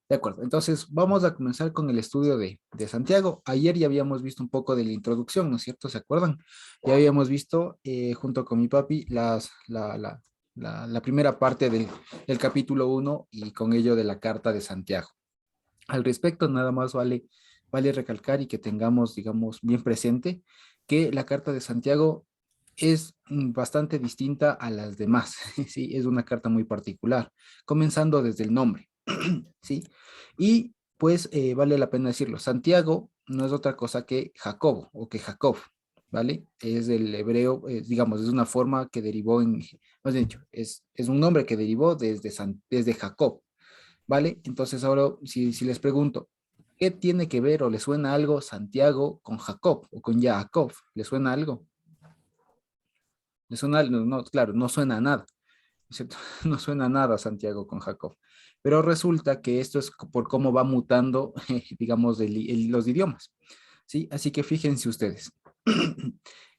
De acuerdo, entonces vamos a comenzar con el estudio de Santiago. Ayer ya habíamos visto un poco de la introducción, ¿no es cierto? ¿Se acuerdan? Ya habíamos visto junto con mi papi la primera parte del capítulo 1 y con ello de la carta de Santiago. Al respecto, nada más vale recalcar y que tengamos, digamos, bien presente que la carta de Santiago es bastante distinta a las demás, ¿sí? Es una carta muy particular, comenzando desde el nombre, ¿sí? Y pues vale la pena decirlo, Santiago no es otra cosa que Jacobo o que Jacob, ¿vale? Es del hebreo, digamos, es una forma que derivó más bien dicho, es un nombre que derivó desde Jacob, ¿vale? Entonces ahora, si les pregunto, ¿qué tiene que ver o le suena algo Santiago con Jacob o con Jacob? ¿Le suena algo? ¿Le suena algo? No, claro, no suena a nada, ¿no es cierto? No suena a nada Santiago con Jacob. Pero resulta que esto es por cómo va mutando, digamos, los idiomas, ¿sí? Así que fíjense ustedes.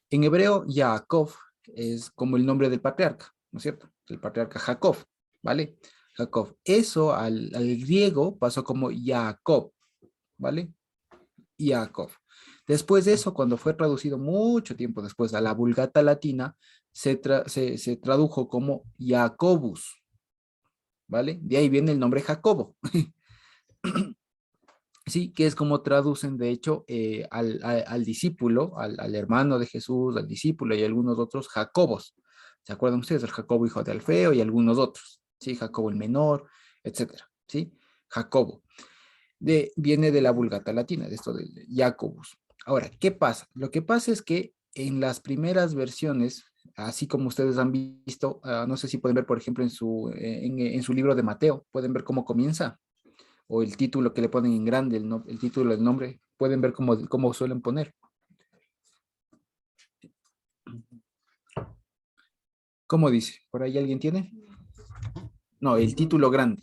En hebreo, Jacob es como el nombre del patriarca, ¿no es cierto? El patriarca Jacob, ¿vale? Jacob. Eso al griego pasó como Jacob, ¿vale? Jacob. Después de eso, cuando fue traducido mucho tiempo después a la Vulgata Latina, se tradujo como Jacobus, ¿vale? De ahí viene el nombre Jacobo, ¿sí? Que es como traducen, de hecho, al discípulo, al hermano de Jesús, al discípulo y algunos otros Jacobos. ¿Se acuerdan ustedes? El Jacobo, hijo de Alfeo y algunos otros, ¿sí? Jacobo el menor, etcétera, ¿sí? Jacobo. Viene de la Vulgata Latina, de esto de Jacobus. Ahora, ¿qué pasa? Lo que pasa es que en las primeras versiones, así como ustedes han visto, no sé si pueden ver, por ejemplo, en su libro de Mateo, pueden ver cómo comienza, o el título que le ponen en grande, el título del nombre, pueden ver cómo suelen poner. ¿Cómo dice? ¿Por ahí alguien tiene? No, el título grande.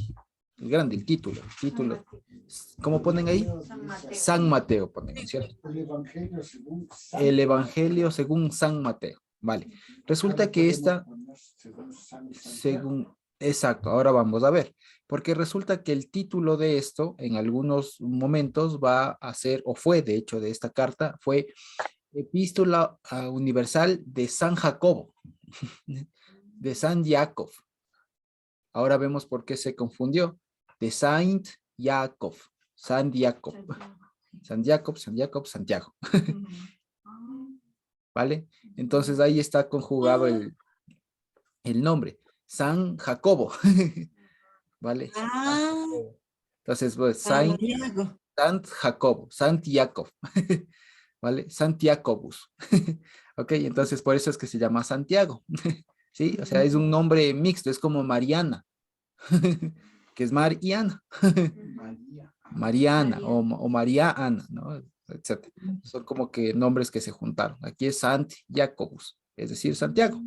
El grande, el título. ¿Cómo ponen ahí? San Mateo. San Mateo ponen, ¿cierto? El Evangelio según San, El Evangelio según San Mateo. Vale. Resulta que esta, según San Santiago. según, exacto, ahora vamos a ver, porque resulta que el título de esto en algunos momentos va a ser, o fue de hecho de esta carta, fue Epístola Universal de San Jacobo, de San Jacob. Ahora vemos por qué se confundió, de Saint Jacob, San Jacob, San Jacob, San Jacob, Santiago. ¿Vale? Entonces ahí está conjugado el nombre, San Jacobo, ¿vale? San Ah, Jacobo. Entonces, pues, Santiago. Sant Jacobo, Sant Jacob, ¿vale? Santiacobus. Ok, entonces por eso es que se llama Santiago, ¿sí? O sea, es un nombre mixto, es como Mariana, que es Mariana, María. Mariana o María Ana, ¿no? Etcétera. Son como que nombres que se juntaron. Aquí es Sant Jacobus, es decir, Santiago.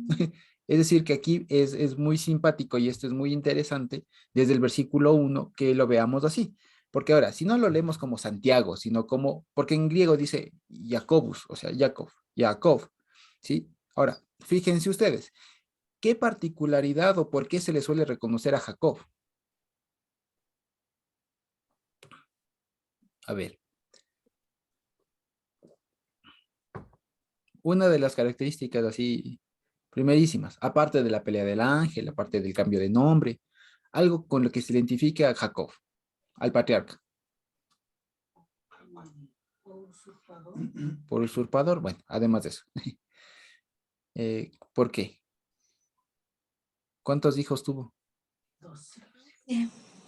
Es decir, que aquí es muy simpático y esto es muy interesante desde el versículo 1 que lo veamos así. Porque ahora, si no lo leemos como Santiago, sino como, porque en griego dice Jacobus, o sea, Jacob, ¿sí? Ahora, fíjense ustedes, ¿qué particularidad o por qué se le suele reconocer a Jacob? A ver, una de las características así primerísimas, aparte de la pelea del ángel, aparte del cambio de nombre, algo con lo que se identifica a Jacob, al patriarca. Por usurpador, bueno, además de eso. ¿Por qué? ¿Cuántos hijos tuvo? 12.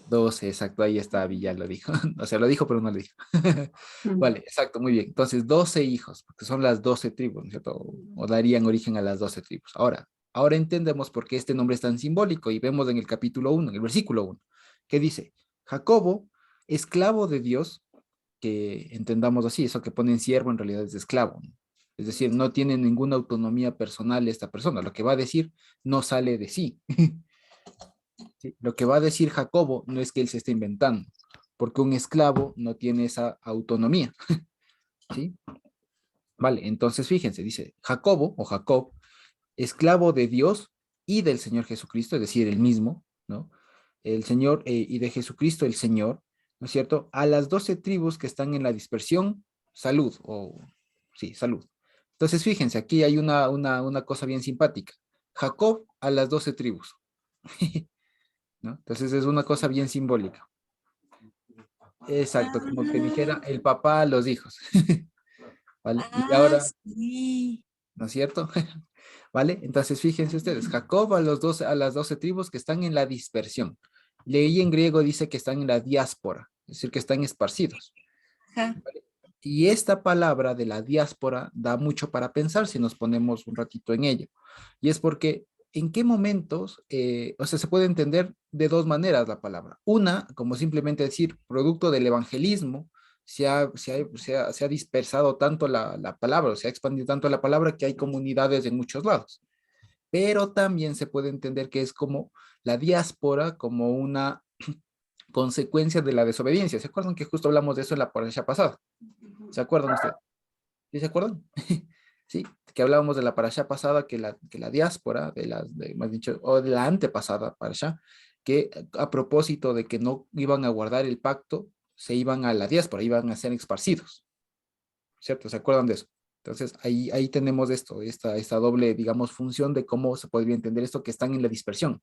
12, exacto, ahí está, Villa lo dijo. O sea, lo dijo, pero no lo dijo. Vale, exacto, muy bien. Entonces, 12 hijos, porque son las 12 tribus, ¿no es cierto? O darían origen a las 12 tribus. Ahora entendemos por qué este nombre es tan simbólico y vemos en el capítulo 1, en el versículo 1, que dice, Jacobo, esclavo de Dios, que entendamos así, eso que ponen siervo en realidad es esclavo, ¿no? Es decir, no tiene ninguna autonomía personal esta persona, lo que va a decir no sale de sí. ¿Sí? Lo que va a decir Jacobo no es que él se esté inventando, porque un esclavo no tiene esa autonomía. ¿Sí? Vale, entonces fíjense, dice Jacobo o Jacob, esclavo de Dios y del Señor Jesucristo, es decir, el mismo, ¿no? El Señor y de Jesucristo el Señor, ¿no es cierto? A las 12 tribus que están en la dispersión, salud, o sí, salud. Entonces, fíjense, aquí hay una cosa bien simpática. Jacob a las 12 tribus, ¿no? Entonces es una cosa bien simbólica. Exacto, como que dijera Ah, el papá a los hijos, ¿vale? Y ah, ahora, sí. ¿no es cierto? ¿Vale? Entonces, fíjense ustedes, Jacob a las 12 tribus que están en la dispersión. Leí en griego dice que están en la diáspora, es decir, que están esparcidos. Ajá. Y esta palabra de la diáspora da mucho para pensar si nos ponemos un ratito en ello. Y es porque en qué momentos, o sea, se puede entender de dos maneras la palabra. Una, como simplemente decir, producto del evangelismo, se ha dispersado tanto la palabra, o se ha expandido tanto la palabra que hay comunidades en muchos lados. Pero también se puede entender que es como la diáspora, como una consecuencia de la desobediencia. ¿Se acuerdan que justo hablamos de eso en la parasha pasada? ¿Se acuerdan ustedes? ¿Sí se acuerdan? Sí, que hablábamos de la parasha pasada, que la diáspora, más dicho, o de la antepasada parasha, que a propósito de que no iban a guardar el pacto, se iban a la diáspora, iban a ser esparcidos, ¿cierto? ¿Se acuerdan de eso? Entonces, ahí tenemos esto, esta doble, digamos, función de cómo se podría entender esto que están en la dispersión,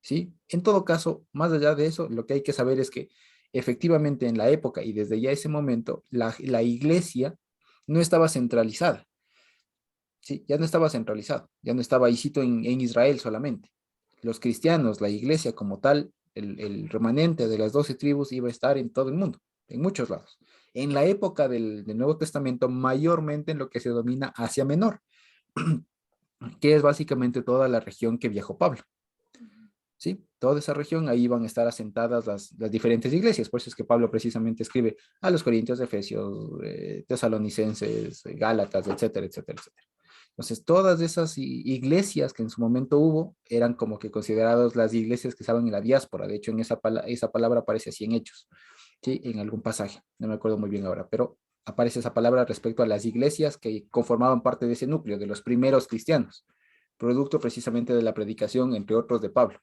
¿sí? En todo caso, más allá de eso, lo que hay que saber es que efectivamente en la época y desde ya ese momento, la iglesia no estaba centralizada, ¿sí? Ya no estaba centralizada, ya no estaba ahí cito en Israel solamente. Los cristianos, la iglesia como tal, el remanente de las 12 tribus iba a estar en todo el mundo, en muchos lados. En la época del Nuevo Testamento, mayormente en lo que se domina Asia Menor, que es básicamente toda la región que viajó Pablo. ¿Sí? Toda esa región, ahí van a estar asentadas las diferentes iglesias. Por eso es que Pablo precisamente escribe a los Corintios, Efesios, Tesalonicenses, Gálatas, etcétera, etcétera, etcétera. Entonces, todas esas iglesias que en su momento hubo eran como que consideradas las iglesias que estaban en la diáspora. De hecho, esa palabra aparece así en Hechos, ¿sí? En algún pasaje. No me acuerdo muy bien ahora, pero aparece esa palabra respecto a las iglesias que conformaban parte de ese núcleo, de los primeros cristianos, producto precisamente de la predicación, entre otros, de Pablo.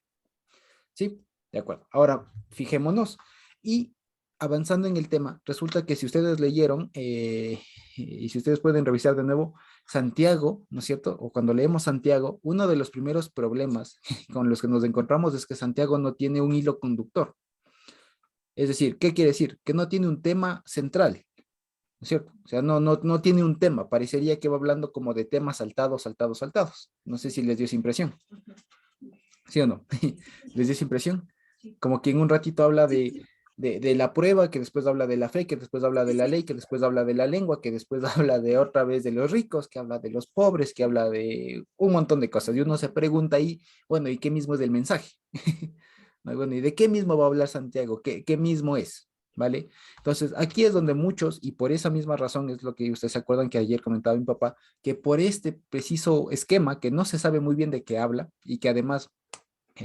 Sí, de acuerdo. Ahora, fijémonos. Y avanzando en el tema, resulta que si ustedes leyeron, y si ustedes pueden revisar de nuevo, Santiago, ¿no es cierto? O cuando leemos Santiago, uno de los primeros problemas con los que nos encontramos es que Santiago no tiene un hilo conductor. Es decir, ¿qué quiere decir? Que no tiene un tema central, ¿no es cierto? O sea, no tiene un tema. Parecería que va hablando como de temas saltados, saltados, saltados. No sé si les dio esa impresión. ¿Sí o no? ¿Les dio esa impresión? Como que en un ratito habla Sí, de la prueba, que después habla de la fe, que después habla de sí, la sí. ley, que después habla de la lengua, que después habla de otra vez de los ricos, que habla de los pobres, que habla de un montón de cosas. Y uno se pregunta ahí, bueno, ¿y qué mismo es del mensaje? No, bueno, ¿y de qué mismo va a hablar Santiago? ¿Qué mismo es? ¿Vale? Entonces, aquí es donde muchos, y por esa misma razón es lo que ustedes se acuerdan que ayer comentaba mi papá, que por este preciso esquema, que no se sabe muy bien de qué habla y que además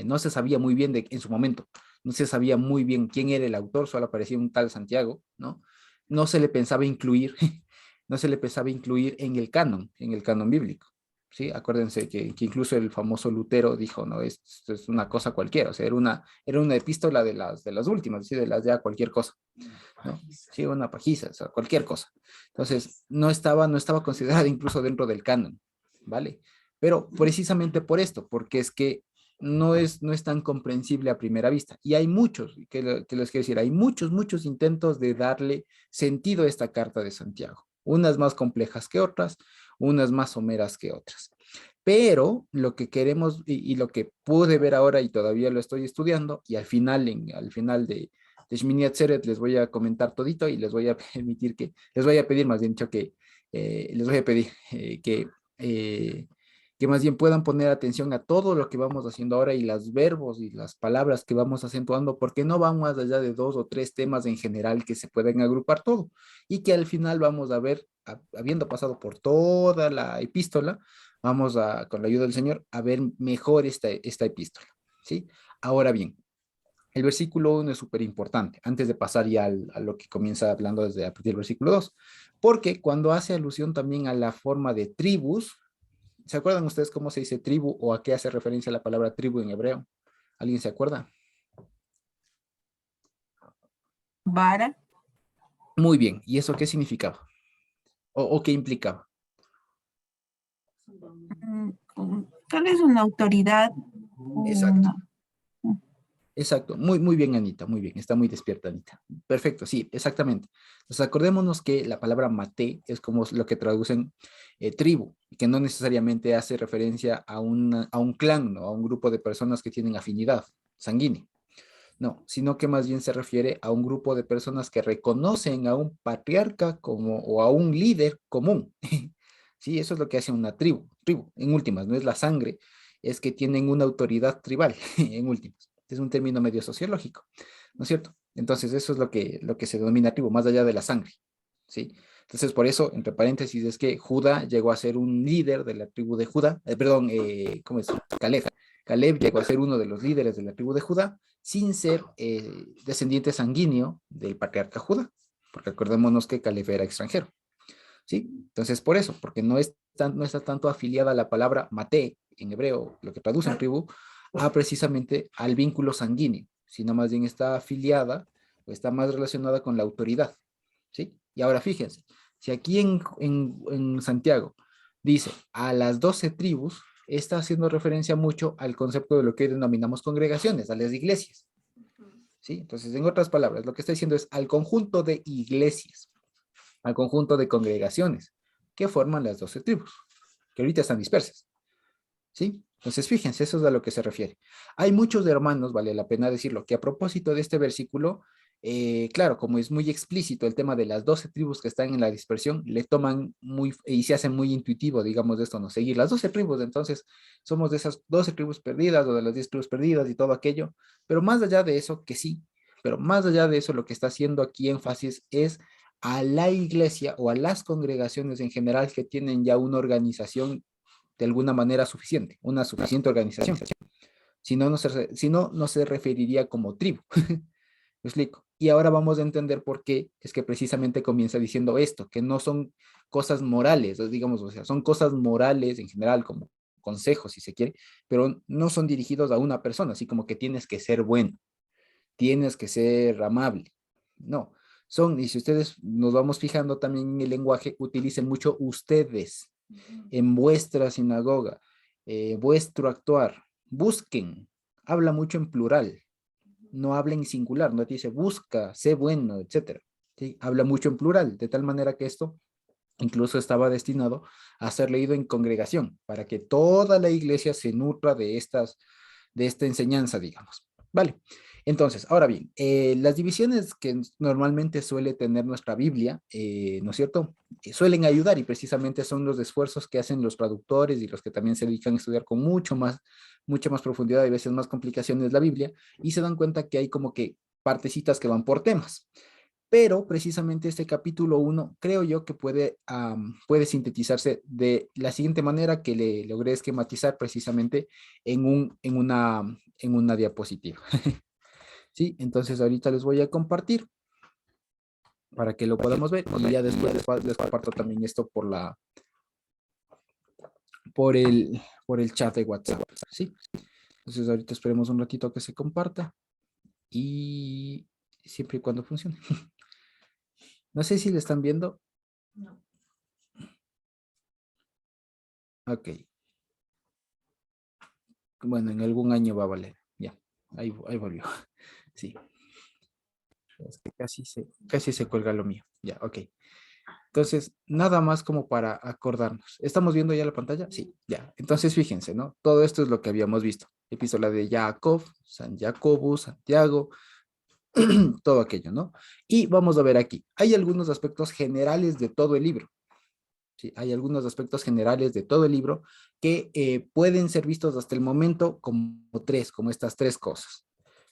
no se sabía muy bien en su momento, no se sabía muy bien quién era el autor, solo aparecía un tal Santiago, ¿no? No se le pensaba incluir, no se le pensaba incluir en el canon bíblico, ¿sí? Acuérdense que incluso el famoso Lutero dijo, no, esto es una cosa cualquiera, o sea, era una epístola de las últimas, ¿sí? De las ya cualquier cosa, ¿no? Sí, una pajiza, o sea, cualquier cosa. Entonces, no estaba considerada incluso dentro del canon, ¿vale? Pero precisamente por esto, porque es que no es tan comprensible a primera vista. Y hay muchos, que les quiero decir, hay muchos, muchos intentos de darle sentido a esta carta de Santiago. Unas más complejas que otras, unas más someras que otras. Pero lo que queremos y lo que pude ver ahora y todavía lo estoy estudiando, y al final de Shmini Atzeret les voy a comentar todito y les voy a permitir les voy a pedir más bien dicho les voy a pedir eh, que más bien puedan poner atención a todo lo que vamos haciendo ahora y los verbos y las palabras que vamos acentuando, porque no van más allá de dos o tres temas en general que se pueden agrupar todo y que al final vamos a ver, habiendo pasado por toda la epístola, vamos con la ayuda del Señor, a ver mejor esta epístola, ¿sí? Ahora bien, el versículo 1 es súper importante, antes de pasar ya a lo que comienza hablando desde a partir del versículo 2, porque cuando hace alusión también a la forma de tribus, ¿se acuerdan ustedes cómo se dice tribu o a qué hace referencia la palabra tribu en hebreo? ¿Alguien se acuerda? Vara. Muy bien. ¿Y eso qué significaba? ¿O qué implicaba? Tal vez una autoridad. Exacto. Una, Exacto, muy bien, Anita, muy bien, está muy despierta, Anita. Perfecto, sí, exactamente. Entonces, acordémonos que la palabra mate es como lo que traducen tribu, que no necesariamente hace referencia a un clan, ¿no? A un grupo de personas que tienen afinidad sanguínea, no, sino que más bien se refiere a un grupo de personas que reconocen a un patriarca como, o a un líder común. Sí, eso es lo que hace una tribu, en últimas, no es la sangre, es que tienen una autoridad tribal, en últimas. Es un término medio sociológico, ¿no es cierto? Entonces, eso es lo que se denomina tribu, más allá de la sangre, ¿sí? Entonces, por eso, entre paréntesis, es que Judá llegó a ser un líder de la tribu de Judá, perdón, ¿cómo es? Caleb. Caleb llegó a ser uno de los líderes de la tribu de Judá sin ser descendiente sanguíneo del patriarca Judá, porque acordémonos que Caleb era extranjero, ¿sí? Entonces, por eso, porque no está tanto afiliada la palabra mate en hebreo, lo que traduce en tribu, a precisamente al vínculo sanguíneo, sino más bien está afiliada o está más relacionada con la autoridad, ¿sí? Y ahora fíjense, si aquí en Santiago dice a las 12 tribus, está haciendo referencia mucho al concepto de lo que denominamos congregaciones, a las iglesias, ¿sí? Entonces, en otras palabras, lo que está diciendo es al conjunto de iglesias, al conjunto de congregaciones que forman las 12 tribus, que ahorita están dispersas, ¿sí? Entonces, fíjense, eso es a lo que se refiere. Hay muchos hermanos, vale la pena decirlo, que a propósito de este versículo, claro, como es muy explícito el tema de las 12 tribus que están en la dispersión, le toman muy, y se hacen muy intuitivo, digamos, de esto, no seguir las 12 tribus, entonces somos de esas 12 tribus perdidas o de las 10 tribus perdidas y todo aquello, pero más allá de eso, que sí, pero más allá de eso, lo que está haciendo aquí énfasis es a la iglesia o a las congregaciones en general que tienen ya una organización de alguna manera suficiente, una suficiente organización. Si no, no se referiría como tribu. ¿Me explico? Y ahora vamos a entender por qué es que precisamente comienza diciendo esto, que no son cosas morales, digamos, o sea, son cosas morales en general, como consejos, si se quiere, pero no son dirigidos a una persona, así como que tienes que ser bueno, tienes que ser amable. No, son, y si ustedes nos vamos fijando también en el lenguaje, utilicen mucho ustedes en vuestra sinagoga, vuestro actuar, busquen, habla mucho en plural, no habla en singular, no te dice busca, sé bueno, etcétera. ¿Sí? Habla mucho en plural, de tal manera que esto incluso estaba destinado a ser leído en congregación, para que toda la iglesia se nutra de esta enseñanza, digamos. Vale. Entonces, ahora bien, las divisiones que normalmente suele tener nuestra Biblia, ¿no es cierto? Suelen ayudar y precisamente son los esfuerzos que hacen los traductores y los que también se dedican a estudiar con mucha más profundidad y a veces más complicaciones la Biblia y se dan cuenta que hay como que partecitas que van por temas. Pero precisamente este capítulo 1 creo yo que puede sintetizarse de la siguiente manera que le logré esquematizar precisamente en una diapositiva. ¿Sí? Entonces ahorita les voy a compartir para que lo podamos ver y ya después les comparto también esto por el chat de WhatsApp. ¿Sí? Entonces ahorita esperemos un ratito que se comparta y siempre y cuando funcione. No sé si le están viendo. No. Ok. Bueno, en algún año va a valer. Ya, ahí volvió. Sí. Es que casi se cuelga lo mío. Ya, ok. Entonces, nada más como para acordarnos. ¿Estamos viendo ya la pantalla? Sí, ya. Entonces, fíjense, ¿no? Todo esto es lo que habíamos visto. Epístola de Jacob, San Jacobo, Santiago, todo aquello, ¿no? Y vamos a ver aquí. Hay algunos aspectos generales de todo el libro. Sí, hay algunos aspectos generales de todo el libro que pueden ser vistos hasta el momento como estas tres cosas,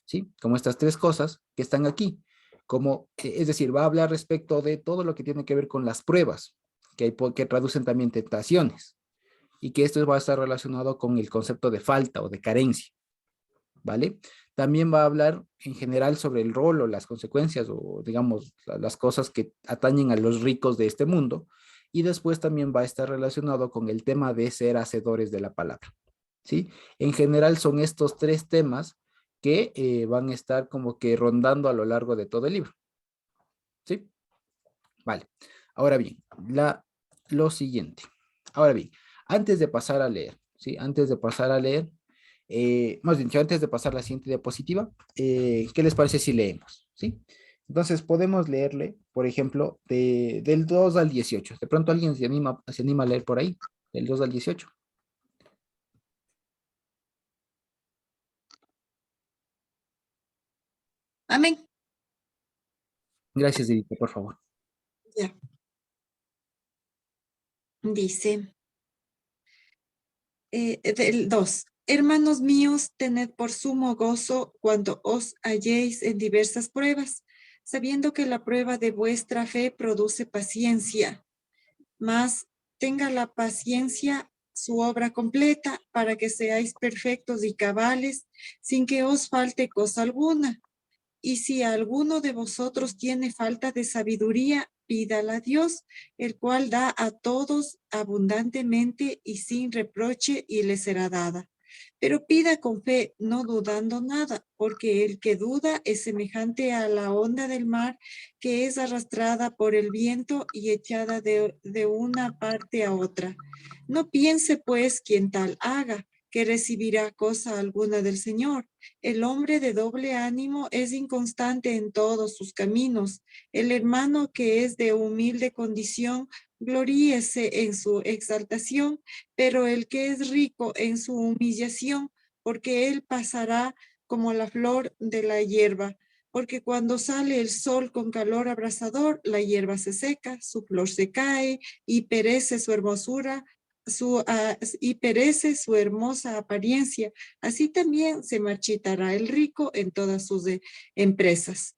¿sí? Como estas tres cosas que están aquí, como, es decir, va a hablar respecto de todo lo que tiene que ver con las pruebas, que traducen también tentaciones, y que esto va a estar relacionado con el concepto de falta o de carencia, ¿vale? También va a hablar en general sobre el rol o las consecuencias o digamos las cosas que atañen a los ricos de este mundo y después también va a estar relacionado con el tema de ser hacedores de la palabra, ¿sí? En general son estos tres temas que van a estar como que rondando a lo largo de todo el libro, ¿Sí? Vale. Ahora bien, lo siguiente. Ahora bien, antes de pasar a leer, ¿sí? Antes de pasar a leer, más bien, antes de pasar a la siguiente diapositiva, ¿qué les parece si leemos? ¿Sí? Entonces podemos leerle, por ejemplo, del 2 al 18. De pronto alguien se anima a leer por ahí, del 2 al 18. Amén. Gracias, Edith, por favor. Ya. Dice, del 2. Hermanos míos, tened por sumo gozo cuando os halléis en diversas pruebas, sabiendo que la prueba de vuestra fe produce paciencia. Mas tenga la paciencia su obra completa para que seáis perfectos y cabales, sin que os falte cosa alguna. Y si alguno de vosotros tiene falta de sabiduría, pídala a Dios, el cual da a todos abundantemente y sin reproche, y le será dada. Pero pida con fe, no dudando nada, porque el que duda es semejante a la onda del mar, que es arrastrada por el viento y echada de una parte a otra. No piense pues quien tal haga, que recibirá cosa alguna del Señor. El hombre de doble ánimo es inconstante en todos sus caminos. El hermano que es de humilde condición, gloríese en su exaltación, pero el que es rico en su humillación, porque él pasará como la flor de la hierba. Porque cuando sale el sol con calor abrasador, la hierba se seca, su flor se cae y perece su hermosura, y perece su hermosa apariencia. Así también se marchitará el rico en todas sus empresas.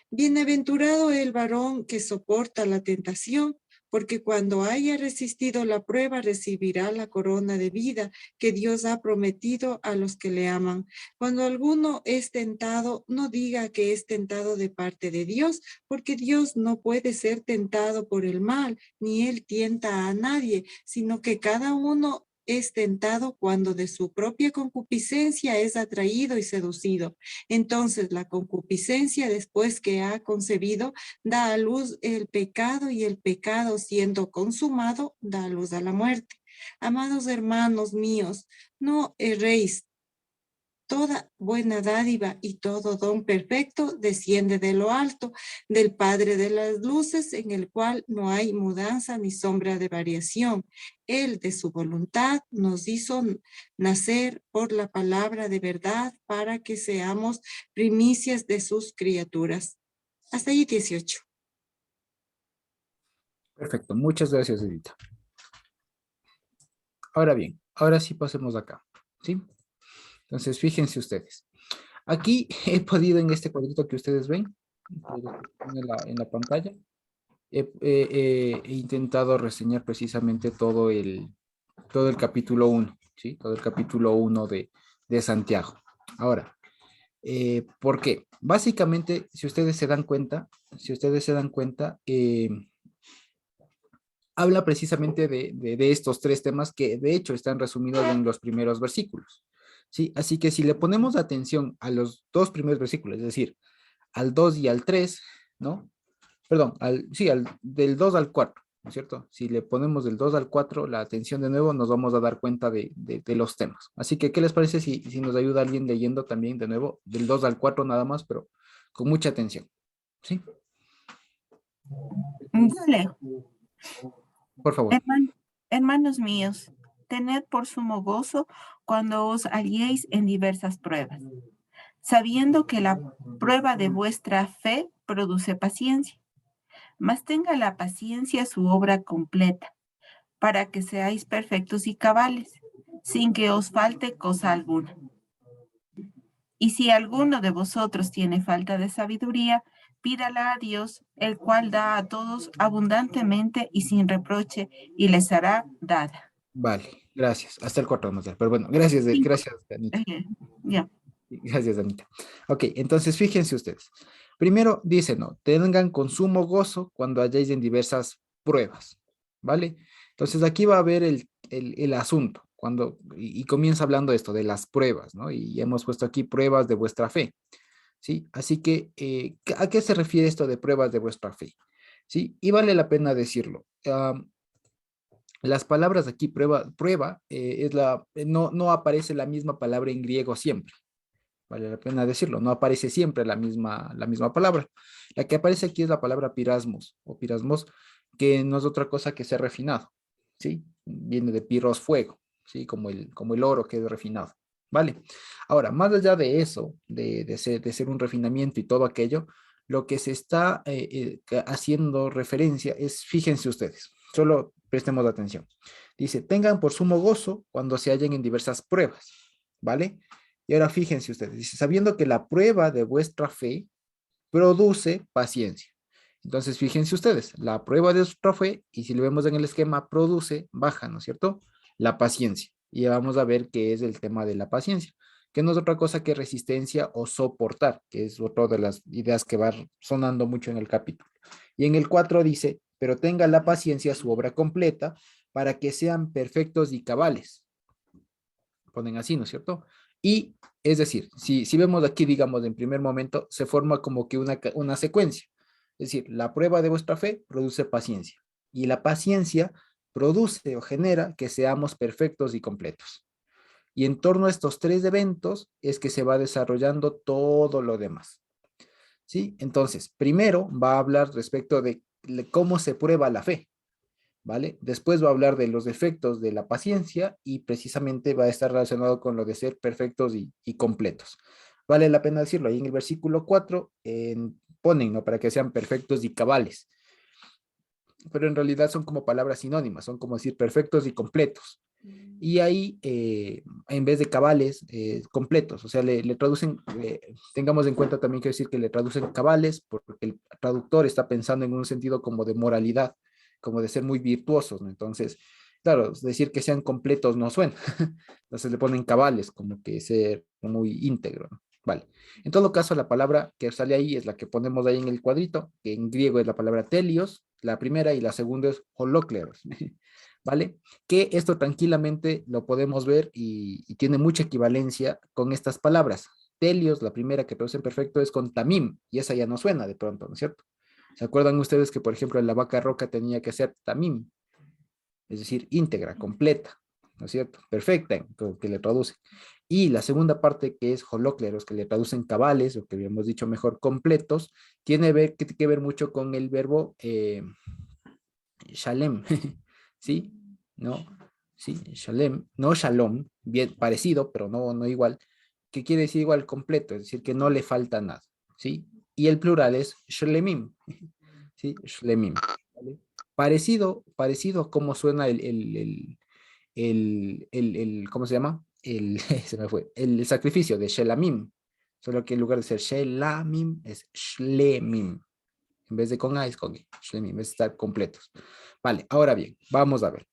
Bienaventurado el varón que soporta la tentación, porque cuando haya resistido la prueba recibirá la corona de vida que Dios ha prometido a los que le aman. Cuando alguno es tentado, no diga que es tentado de parte de Dios, porque Dios no puede ser tentado por el mal, ni él tienta a nadie, sino que cada uno es tentado cuando de su propia concupiscencia es atraído y seducido. Entonces la concupiscencia, después que ha concebido, da a luz el pecado, y el pecado, siendo consumado, da a luz a la muerte. Amados hermanos míos, no erréis. Toda buena dádiva y todo don perfecto desciende de lo alto, del Padre de las luces, en el cual no hay mudanza ni sombra de variación. Él, de su voluntad, nos hizo nacer por la palabra de verdad para que seamos primicias de sus criaturas. Hasta ahí 18. Perfecto, muchas gracias, Edith. Ahora bien, ahora sí pasemos acá, ¿sí? Entonces, fíjense ustedes. Aquí he podido en este cuadrito que ustedes ven, en la pantalla, he intentado reseñar precisamente todo el capítulo 1, ¿sí? Todo el capítulo 1 de Santiago. Ahora, ¿por qué? Básicamente, si ustedes se dan cuenta, habla precisamente de estos tres temas que de hecho están resumidos en los primeros versículos. ¿Sí? Así que si le ponemos atención a los dos primeros versículos, es decir, al 2 y al 3, ¿no? Perdón, del 2 al 4, ¿no es cierto? Si le ponemos del 2 al 4 la atención de nuevo, nos vamos a dar cuenta de los temas. Así que, ¿qué les parece si nos ayuda alguien leyendo también de nuevo, del 2 al 4 nada más, pero con mucha atención? ¿Sí? Dale. Por favor. Hermanos míos, tened por sumo gozo cuando os halléis en diversas pruebas, sabiendo que la prueba de vuestra fe produce paciencia. Mas tenga la paciencia su obra completa, para que seáis perfectos y cabales, sin que os falte cosa alguna. Y si alguno de vosotros tiene falta de sabiduría, pídala a Dios, el cual da a todos abundantemente y sin reproche, y les será dada. Vale, gracias. Hasta el 4 vamos a ver. Pero bueno, gracias, Cinco. gracias, Anita. Ya. Gracias, Anita. Ok, entonces fíjense ustedes. Primero dice, no, tengan con sumo gozo cuando hayáis en diversas pruebas, ¿vale? Entonces aquí va a haber el asunto, y comienza hablando esto de las pruebas, ¿no? Y hemos puesto aquí pruebas de vuestra fe. ¿sí? Así que, ¿a qué se refiere esto de pruebas de vuestra fe? ¿Sí? Y vale la pena decirlo. Las palabras aquí, prueba, no aparece la misma palabra en griego siempre. Vale la pena decirlo, no aparece siempre la misma palabra. La que aparece aquí es la palabra pirasmos o pirasmos, que no es otra cosa que ser refinado, ¿sí? Viene de piros, fuego, ¿sí? Como el oro que es refinado, ¿vale? Ahora, más allá de eso, de ser un refinamiento y todo aquello, lo que se está haciendo referencia es, fíjense ustedes, solo prestemos atención. Dice, tengan por sumo gozo cuando se hallen en diversas pruebas, ¿vale? Y ahora fíjense ustedes, dice, sabiendo que la prueba de vuestra fe produce paciencia. Entonces, fíjense ustedes, la prueba de vuestra fe, y si lo vemos en el esquema, produce, baja, ¿no es cierto? La paciencia. Y vamos a ver qué es el tema de la paciencia, que no es otra cosa que resistencia o soportar, que es otra de las ideas que va sonando mucho en el capítulo. Y en el 4 dice, pero tenga la paciencia su obra completa para que sean perfectos y cabales. Ponen así, ¿no es cierto? Y es decir, si vemos aquí, digamos, en primer momento, se forma como que una secuencia. Es decir, la prueba de vuestra fe produce paciencia. Y la paciencia produce o genera que seamos perfectos y completos. Y en torno a estos tres eventos es que se va desarrollando todo lo demás. ¿Sí? Entonces, primero va a hablar respecto de cómo se prueba la fe. ¿Vale? Después va a hablar de los defectos de la paciencia y precisamente va a estar relacionado con lo de ser perfectos y completos. Vale la pena decirlo, ahí en el versículo 4 ponen, ¿no? Para que sean perfectos y cabales, pero en realidad son como palabras sinónimas, son como decir perfectos y completos. Y ahí, en vez de cabales, completos, o sea, le traducen, tengamos en cuenta también que decir que le traducen cabales, porque el traductor está pensando en un sentido como de moralidad, como de ser muy virtuosos, ¿no? Entonces, claro, decir que sean completos no suena, entonces le ponen cabales, como que ser muy íntegro, ¿no? Vale. En todo caso, la palabra que sale ahí es la que ponemos ahí en el cuadrito, que en griego es la palabra telios, la primera, y la segunda es holócleros, ¿vale? Que esto tranquilamente lo podemos ver y tiene mucha equivalencia con estas palabras. Telios, la primera que traduce en perfecto es con tamim, y esa ya no suena de pronto, ¿no es cierto? ¿Se acuerdan ustedes que, por ejemplo, la vaca roca tenía que ser tamim? Es decir, íntegra, completa, ¿no es cierto? Perfecta, que le traduce. Y la segunda parte, que es holócleros, que le traducen cabales, o que habíamos dicho mejor, completos, tiene que ver mucho con el verbo shalem, ¿sí? ¿No? Sí, shalem, no shalom, bien parecido, pero no igual, que quiere decir igual completo, es decir, que no le falta nada, ¿sí? Y el plural es shlemim, ¿sí? Shlemim, ¿vale? Parecido a cómo suena ¿cómo se llama? Se me fue, el sacrificio de shelamim, solo que en lugar de ser shelamim es shlemim, en vez de con A es con E, shlemim, en vez de estar completos. Vale, ahora bien, vamos a ver.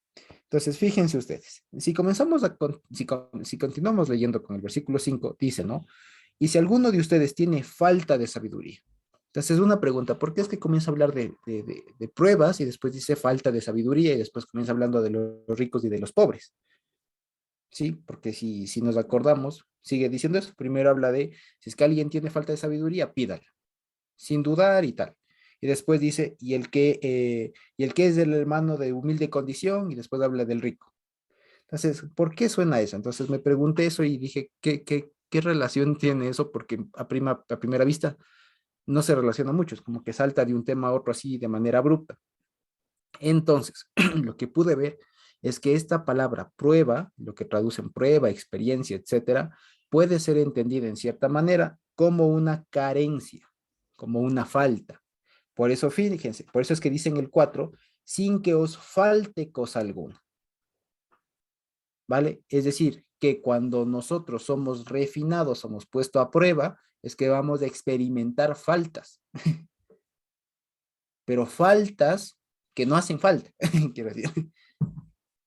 Entonces, fíjense ustedes, si continuamos leyendo con el versículo 5, dice, ¿no? Y si alguno de ustedes tiene falta de sabiduría. Entonces, una pregunta, ¿por qué es que comienza a hablar de pruebas y después dice falta de sabiduría y después comienza hablando de los ricos y de los pobres? Sí, porque si nos acordamos, sigue diciendo eso. Primero habla de, si es que alguien tiene falta de sabiduría, pídala, sin dudar y tal. Y después dice, y el que es el hermano de humilde condición, y después habla del rico. Entonces, ¿por qué suena eso? Entonces me pregunté eso y dije, ¿qué relación tiene eso? Porque a primera vista no se relaciona mucho, es como que salta de un tema a otro así de manera abrupta. Entonces, lo que pude ver es que esta palabra prueba, lo que traducen prueba, experiencia, etcétera, puede ser entendida en cierta manera como una carencia, como una falta. Por eso, fíjense, por eso es que dicen el 4, sin que os falte cosa alguna, ¿vale? Es decir, que cuando nosotros somos refinados, somos puestos a prueba, es que vamos a experimentar faltas, pero faltas que no hacen falta, quiero decir.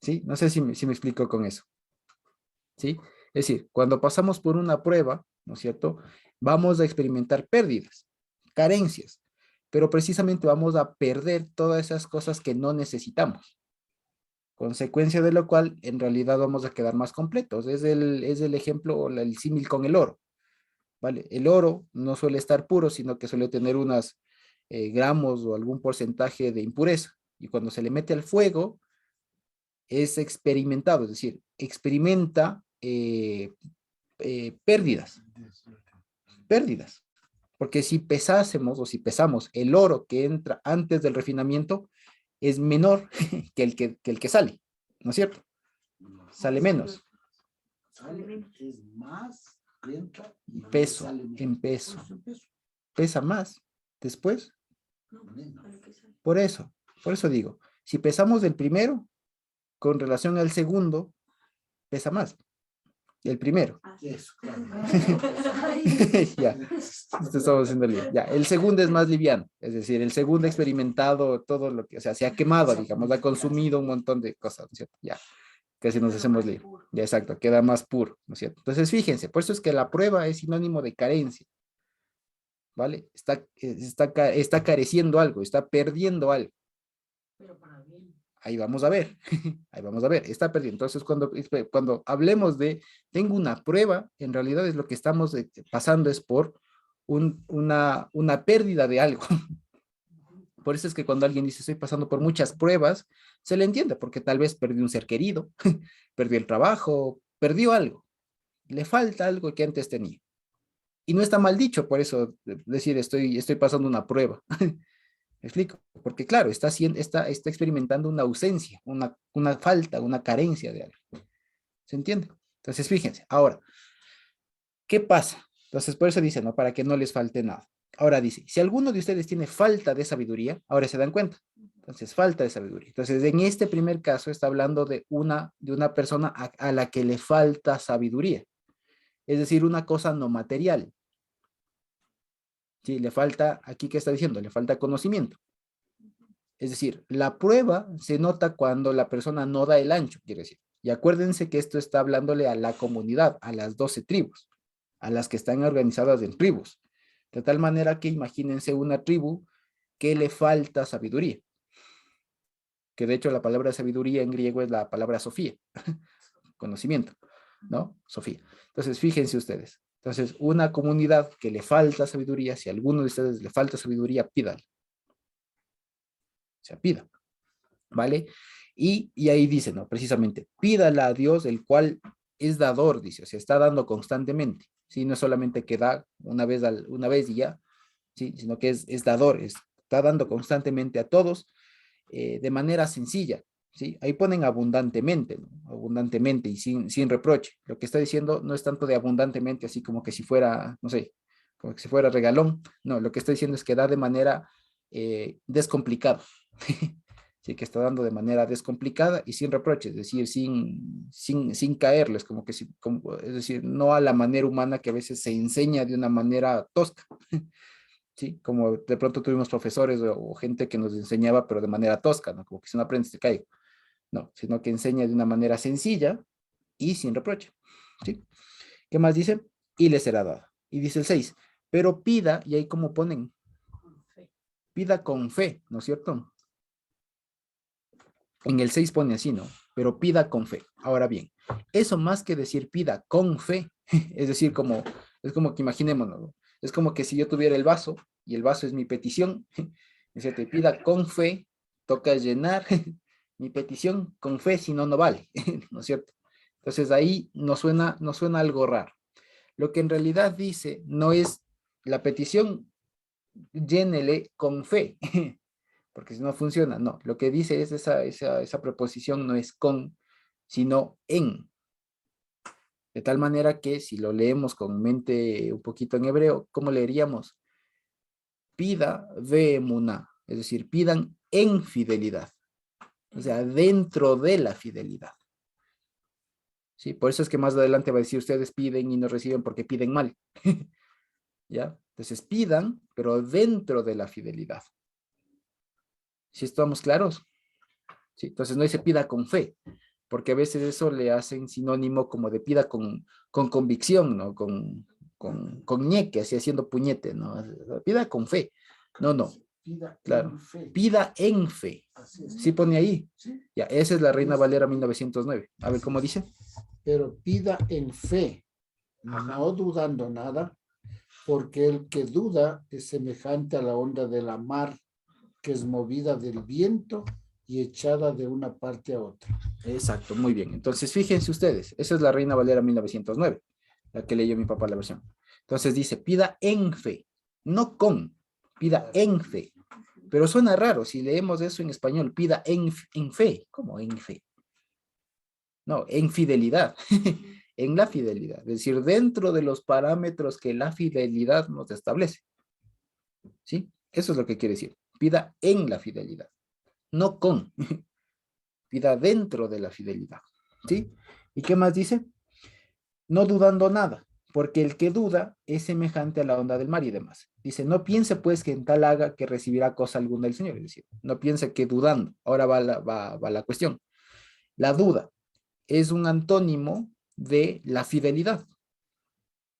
¿Sí? No sé si me explico con eso. ¿Sí? Es decir, cuando pasamos por una prueba, ¿no es cierto? Vamos a experimentar pérdidas, carencias, pero precisamente vamos a perder todas esas cosas que no necesitamos. Consecuencia de lo cual, en realidad vamos a quedar más completos. Es el ejemplo, el símil con el oro. ¿vale? El oro no suele estar puro, sino que suele tener unos gramos o algún porcentaje de impureza. Y cuando se le mete al fuego, es experimentado, es decir, experimenta pérdidas. Porque si pesásemos o si pesamos el oro que entra antes del refinamiento, es menor que el que sale, ¿no es cierto? Sale menos. Es más, entra y Peso, sale menos. en peso. Pues, en peso. Pesa más después. Menos. Por eso digo, si pesamos el primero con relación al segundo, pesa más. El primero. Eso, claro. Ya, esto estamos haciendo bien. Ya, el segundo es más liviano, es decir, el segundo ha experimentado todo lo que, o sea, se ha quemado, digamos, ha consumido un montón de cosas, ¿no es cierto? Ya, casi nos hacemos lío. Ya, exacto, queda más puro, ¿no es cierto? Entonces, fíjense, por eso es que la prueba es sinónimo de carencia, ¿vale? Está careciendo algo, está perdiendo algo. Ahí vamos a ver, ahí vamos a ver, está perdiendo. Entonces, cuando hablemos de, tengo una prueba, en realidad es lo que estamos pasando es por una pérdida de algo. Por eso es que cuando alguien dice, estoy pasando por muchas pruebas, se le entiende, porque tal vez perdió un ser querido, perdió el trabajo, perdió algo, le falta algo que antes tenía. Y no está mal dicho, por eso decir, estoy pasando una prueba. ¿Me explico? Porque claro, está experimentando una ausencia, una falta, una carencia de algo. ¿Se entiende? Entonces, fíjense, ahora, ¿qué pasa? Entonces, por eso dice, ¿no? Para que no les falte nada. Ahora dice, si alguno de ustedes tiene falta de sabiduría, ahora se dan cuenta. Entonces, falta de sabiduría. Entonces, en este primer caso está hablando de una persona a la que le falta sabiduría. Es decir, una cosa no material. Sí, le falta, aquí ¿qué está diciendo? Le falta conocimiento. Es decir, la prueba se nota cuando la persona no da el ancho, quiere decir. Y acuérdense que esto está hablándole a la comunidad, a las 12 tribus, a las que están organizadas en tribus. De tal manera que imagínense una tribu que le falta sabiduría. Que de hecho la palabra sabiduría en griego es la palabra Sofía, conocimiento, ¿no? Sofía. Entonces, fíjense ustedes. Entonces, una comunidad que le falta sabiduría, si a alguno de ustedes le falta sabiduría, pídale. O sea, pida, ¿vale? Y ahí dice, ¿no? Precisamente, pídala a Dios, el cual es dador, dice, o sea, está dando constantemente, ¿sí? No es solamente que da una vez y ya, ¿sí? Sino que es dador, está dando constantemente a todos de manera sencilla, ¿sí? Ahí ponen abundantemente, ¿no? Abundantemente y sin reproche. Lo que está diciendo no es tanto de abundantemente, así como que si fuera, no sé, como que si fuera regalón, no, lo que está diciendo es que da de manera descomplicada. Sí, que está dando de manera descomplicada y sin reproche, es decir, sin caerles, como que es decir, no a la manera humana que a veces se enseña de una manera tosca. Sí, como de pronto tuvimos profesores o gente que nos enseñaba, pero de manera tosca, ¿no? Como que si no aprendes te caigo. No, sino que enseña de una manera sencilla y sin reproche. ¿Sí? ¿Qué más dice? Y le será dado. Y dice el 6, pero pida, y ahí como ponen, pida con fe, ¿no es cierto? En el 6 pone así, ¿no? Pero pida con fe. Ahora bien, eso más que decir pida con fe, es decir, es como que imaginémonos, ¿no? Es como que si yo tuviera el vaso, y el vaso es mi petición, dice, te pida con fe, toca llenar mi petición con fe, si no, no vale, ¿no es cierto? Entonces ahí nos suena algo raro. Lo que en realidad dice no es la petición, llénele con fe, porque si no funciona, no. Lo que dice es esa preposición no es con, sino en. De tal manera que si lo leemos con mente un poquito en hebreo, ¿cómo leeríamos? Pida ve'emuná, es decir, pidan en fidelidad. O sea, dentro de la fidelidad. Sí, por eso es que más adelante va a decir, ustedes piden y no reciben porque piden mal. ¿Ya? Entonces pidan, pero dentro de la fidelidad. ¿Sí estamos claros? Sí, entonces no dice pida con fe, porque a veces eso le hacen sinónimo como de pida con convicción, ¿no? Con ñeque, así haciendo puñete, ¿no? Pida con fe. No, Pida claro. en fe. Pida en fe. Así es. Sí pone ahí. Sí. Ya, esa es la Reina Valera 1909. A ver cómo dice. Pero pida en fe, no dudando nada, Porque el que duda es semejante a la onda de la mar, que es movida del viento y echada de una parte a otra. Exacto, muy bien. Entonces, fíjense ustedes, esa es la Reina Valera 1909, la que leyó mi papá la versión. Entonces dice, pida en fe, no con, pida en fe. Pero suena raro si leemos eso en español, pida en fe. ¿Cómo en fe? No, en fidelidad, en la fidelidad, es decir, dentro de los parámetros que la fidelidad nos establece. ¿Sí? Eso es lo que quiere decir. Pida en la fidelidad, no con. Pida dentro de la fidelidad. ¿Sí? ¿Y qué más dice? No dudando nada, porque el que duda es semejante a la onda del mar y demás. Dice, no piense pues que en tal haga que recibirá cosa alguna del Señor. Es decir, no piense que dudando. Ahora va la cuestión. La duda es un antónimo de la fidelidad,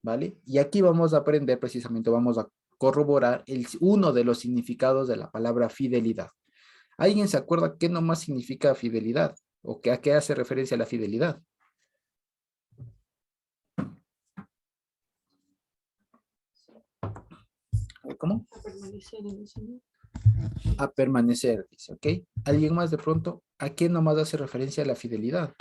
¿vale? Y aquí vamos a aprender precisamente, vamos a corroborar uno de los significados de la palabra fidelidad. ¿Alguien se acuerda qué nomás significa fidelidad? ¿O a qué hace referencia la fidelidad? ¿Cómo? A permanecer en el Señor. A permanecer, dice, ¿ok? ¿Alguien más de pronto? ¿A qué nomás hace referencia la fidelidad?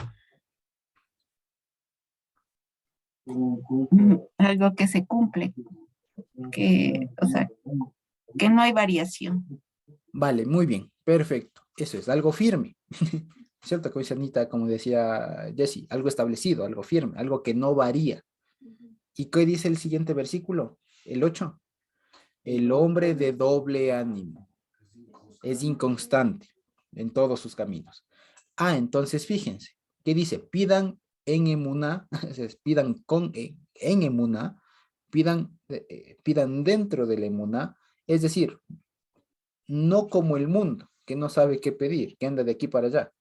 Algo que se cumple, o sea, que no hay variación. Vale, muy bien, perfecto. Eso es, algo firme. ¿Cierto? Como dice Anita, como decía Jesse, algo establecido, algo firme, algo que no varía. ¿Y qué dice el siguiente versículo? El 8. El hombre de doble ánimo es inconstante en todos sus caminos. Ah, entonces fíjense, ¿qué dice? Pidan en emuná, pidan en emuná, pidan dentro del emuná, es decir, no como el mundo, que no sabe qué pedir, que anda de aquí para allá.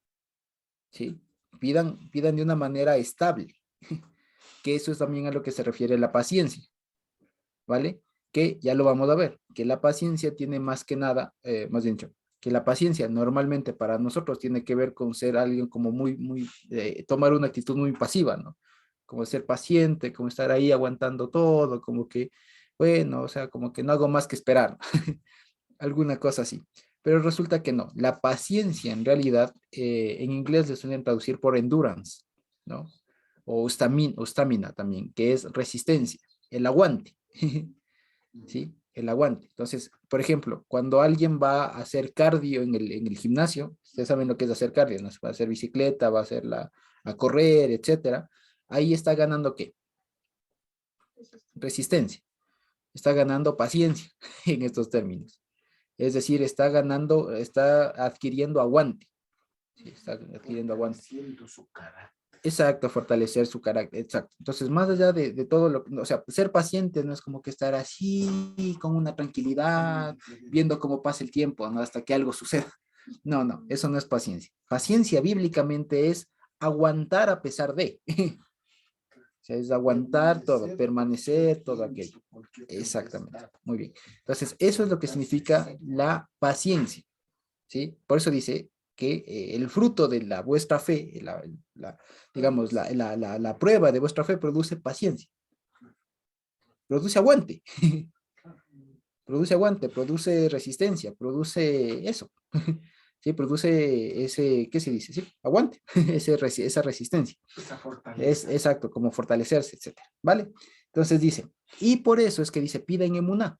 ¿Sí? Pidan de una manera estable, que eso es también a lo que se refiere la paciencia, ¿vale? Que ya lo vamos a ver, que la paciencia tiene más que nada, más bien dicho, que la paciencia normalmente para nosotros tiene que ver con ser alguien como tomar una actitud muy pasiva, ¿no? Como ser paciente, como estar ahí aguantando todo, como que, bueno, o sea, como que no hago más que esperar, alguna cosa así. Pero resulta que no, la paciencia en realidad, en inglés le suelen traducir por endurance, ¿no? O stamina también, que es resistencia, el aguante. ¿Sí? El aguante. Entonces, por ejemplo, cuando alguien va a hacer cardio en el gimnasio, ustedes saben lo que es hacer cardio, ¿no? Va a hacer bicicleta, va a hacer a correr, etcétera. Ahí está ganando ¿qué? Resistencia. Está ganando paciencia en estos términos. Es decir, está adquiriendo aguante. Sí, está adquiriendo aguante. Haciendo su carácter. Exacto, fortalecer su carácter, exacto. Entonces, más allá de todo o sea, ser paciente no es como que estar así, con una tranquilidad, viendo cómo pasa el tiempo, ¿no? Hasta que algo suceda. No, no, eso no es paciencia. Paciencia bíblicamente es aguantar a pesar de. O sea, es aguantar todo, permanecer, todo aquello. Exactamente, muy bien. Entonces, eso es lo que significa la paciencia, ¿sí? Por eso dice que el fruto de la vuestra fe, digamos, la prueba de vuestra fe produce paciencia, produce aguante, produce resistencia, produce eso, ¿sí? Produce ese, ¿qué se dice? Sí, aguante, esa resistencia. Esa fortaleza. Exacto, como fortalecerse, etcétera, ¿vale? Entonces dice, y por eso es que dice, pida en emuná.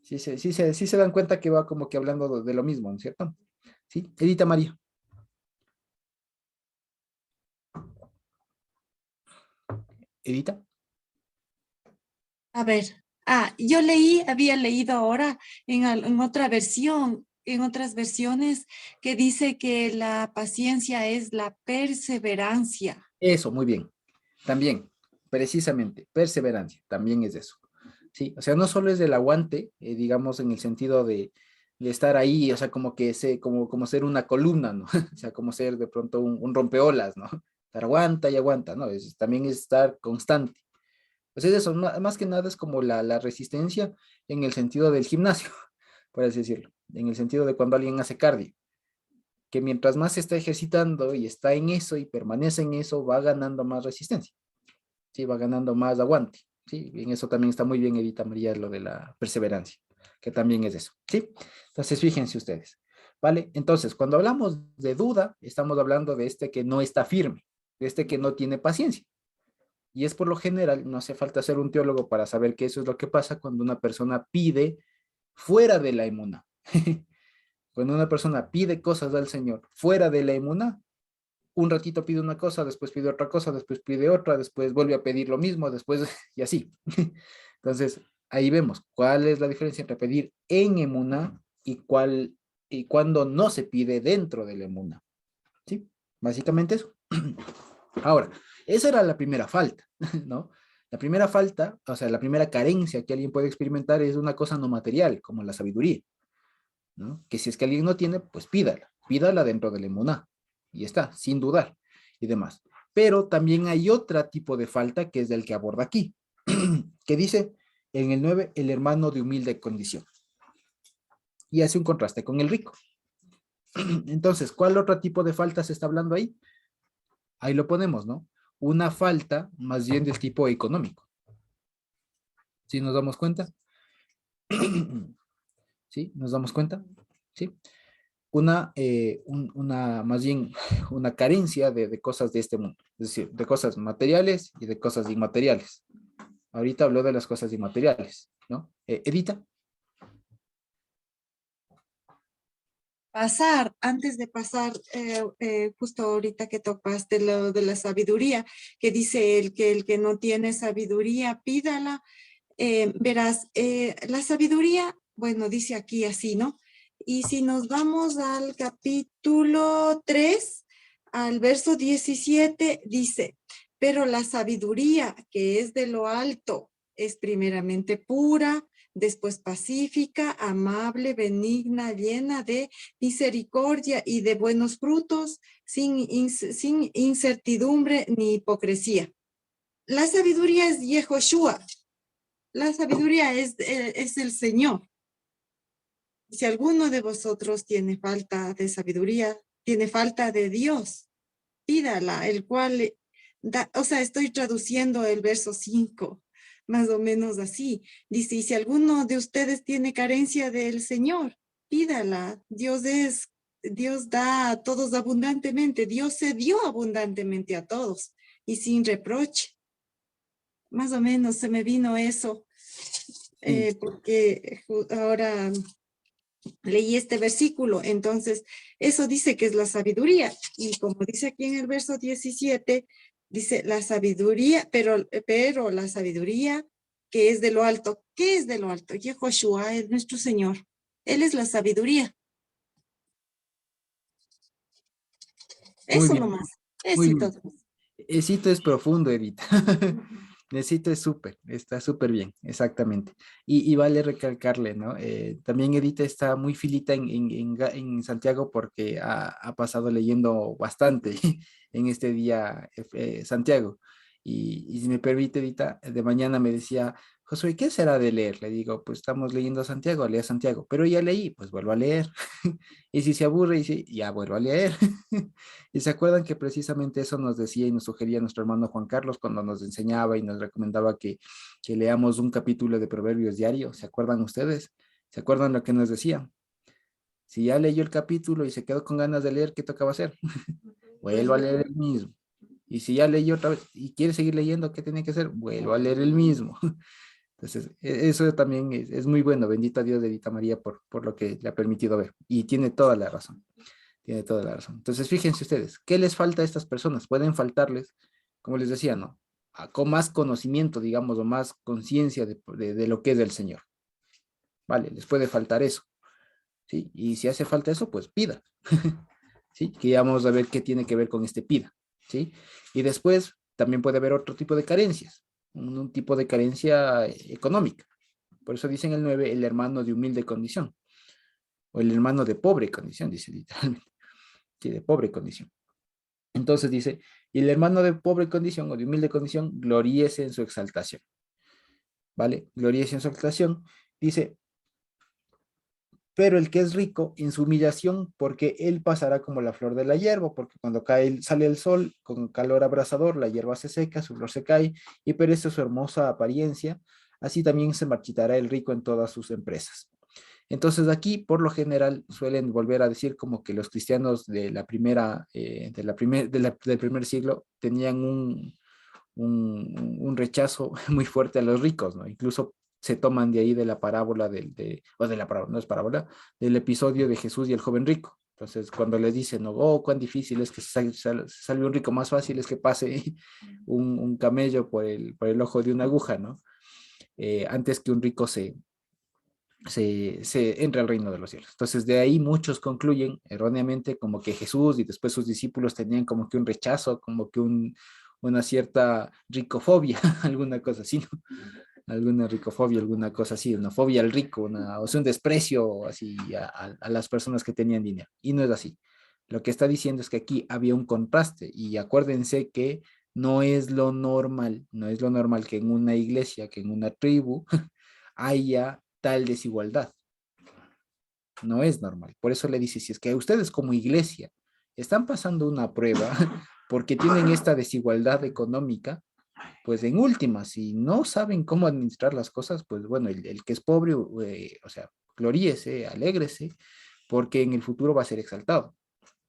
Sí se dan cuenta que va como que hablando de lo mismo, ¿no es cierto? ¿Sí? Edita María. Edita. A ver, había leído ahora en otra versión, en otras versiones, que dice que la paciencia es la perseverancia. Eso, muy bien. También, precisamente, perseverancia, también es eso. Sí, o sea, no solo es del aguante, digamos, en el sentido de estar ahí, o sea, como ser una columna, ¿no? O sea, como ser de pronto un rompeolas, ¿no? Estar aguanta y aguanta, ¿no? También es estar constante. Pues es eso, más que nada es como la resistencia en el sentido del gimnasio, por así decirlo, en el sentido de cuando alguien hace cardio, que mientras más se está ejercitando y está en eso y permanece en eso, va ganando más resistencia, ¿sí? Va ganando más aguante. ¿sí? En eso también está muy bien, Edita María, lo de la perseverancia, que también es eso, ¿sí? Entonces, fíjense ustedes, ¿vale? Entonces, cuando hablamos de duda, estamos hablando de este que no está firme, de este que no tiene paciencia. Y es por lo general, no hace falta ser un teólogo para saber que eso es lo que pasa cuando una persona pide fuera de la emuná. Cuando una persona pide cosas al Señor fuera de la emuná, un ratito pide una cosa, después pide otra cosa, después pide otra, después vuelve a pedir lo mismo, después y así. Entonces, ahí vemos cuál es la diferencia entre pedir en emuná y cuando no se pide dentro de la emuná. ¿Sí? Básicamente eso. Ahora, esa era la primera falta, ¿no? La primera falta, o sea, la primera carencia que alguien puede experimentar es una cosa no material, como la sabiduría, ¿no? Que si es que alguien no tiene, pues pídala dentro del emuná, y está, sin dudar, y demás. Pero también hay otro tipo de falta que es del que aborda aquí, que dice en el 9, el hermano de humilde condición, y hace un contraste con el rico. Entonces, ¿cuál otro tipo de falta se está hablando ahí? Ahí lo ponemos, ¿no? Una falta más bien del tipo económico. ¿Sí nos damos cuenta? ¿Sí? ¿Nos damos cuenta? ¿Sí? Más bien una carencia de cosas de este mundo, es decir, de cosas materiales y de cosas inmateriales. Ahorita habló de las cosas inmateriales, ¿no? Edita. Antes de pasar, justo ahorita que topaste lo de la sabiduría, que dice el que no tiene sabiduría, pídala. Verás, la sabiduría, bueno, dice aquí así, ¿no? Y si nos vamos al capítulo 3, al verso 17, dice, pero la sabiduría que es de lo alto es primeramente pura, después pacífica, amable, benigna, llena de misericordia y de buenos frutos, sin incertidumbre ni hipocresía. La sabiduría es Yehoshua. La sabiduría es el Señor. Si alguno de vosotros tiene falta de sabiduría, tiene falta de Dios, pídala, el cual da, o sea, estoy traduciendo el verso 5, más o menos así. Dice, y si alguno de ustedes tiene carencia del Señor, pídala. Dios da a todos abundantemente. Dios se dio abundantemente a todos y sin reproche. Más o menos se me vino eso. Porque ahora leí este versículo, entonces eso dice que es la sabiduría, y como dice aquí en el verso 17, dice la sabiduría, pero la sabiduría que es de lo alto. ¿Qué es de lo alto? Yehoshua es nuestro Señor, Él es la sabiduría. Muy Eso bien, nomás, muy eso y bien. todo. Esito es profundo, Edita. Necesito es súper, está súper bien, exactamente. Y vale recalcarle, ¿no? También Edita está muy filita en Santiago porque ha pasado leyendo bastante en este día Santiago. Y si me permite, Edita, de mañana me decía, Josué, ¿qué será de leer? Le digo, pues estamos leyendo Santiago, lea Santiago, pero ya leí, pues vuelvo a leer. Y si se aburre, dice, ya vuelvo a leer. Y se acuerdan que precisamente eso nos decía y nos sugería nuestro hermano Juan Carlos cuando nos enseñaba y nos recomendaba que leamos un capítulo de Proverbios diario. ¿Se acuerdan ustedes? ¿Se acuerdan lo que nos decía? Si ya leyó el capítulo y se quedó con ganas de leer, ¿qué tocaba hacer? Vuelvo a leer el mismo. Y si ya leyó otra vez y quiere seguir leyendo, ¿qué tiene que hacer? Vuelvo a leer el mismo. Entonces, eso también es muy bueno. Bendito a Dios de Edita María por lo que le ha permitido ver. Y tiene toda la razón. Tiene toda la razón. Entonces, fíjense ustedes, ¿qué les falta a estas personas? Pueden faltarles, como les decía, ¿no? Con más conocimiento, digamos, o más conciencia de lo que es del Señor. Vale, les puede faltar eso. ¿Sí? Y si hace falta eso, pues pida. ¿Sí? Que ya vamos a ver qué tiene que ver con este pida. ¿Sí? Y después también puede haber otro tipo de carencias, un tipo de carencia económica. Por eso dicen el 9, el hermano de humilde condición, o el hermano de pobre condición, dice literalmente. Sí, de pobre condición. Entonces dice, y el hermano de pobre condición o de humilde condición, gloríese en su exaltación. ¿Vale? Gloríese en su exaltación. Dice, pero el que es rico en su humillación, porque él pasará como la flor de la hierba, porque cuando sale el sol con calor abrasador, la hierba se seca, su flor se cae y perece su hermosa apariencia, así también se marchitará el rico en todas sus empresas. Entonces aquí, por lo general, suelen volver a decir como que los cristianos de la primera, del primer siglo tenían un rechazo muy fuerte a los ricos, ¿no? Incluso se toman de ahí de la parábola o de la parábola, no es parábola, del episodio de Jesús y el joven rico. Entonces, cuando les dicen, no, oh, cuán difícil es que salve un rico, más fácil es que pase un camello por el ojo de una aguja, ¿no? Antes que un rico se entre al reino de los cielos. Entonces, de ahí muchos concluyen erróneamente como que Jesús y después sus discípulos tenían como que un rechazo, como que una cierta ricofobia, alguna cosa así, ¿no? Alguna ricofobia, alguna cosa así, una fobia al rico, o sea, un desprecio así a las personas que tenían dinero. Y no es así. Lo que está diciendo es que aquí había un contraste y acuérdense que no es lo normal, no es lo normal que en una iglesia, que en una tribu haya tal desigualdad. No es normal. Por eso le dice, si es que ustedes como iglesia están pasando una prueba porque tienen esta desigualdad económica, pues en última, si no saben cómo administrar las cosas, pues bueno, el que es pobre, o sea, gloríese, alégrese, porque en el futuro va a ser exaltado.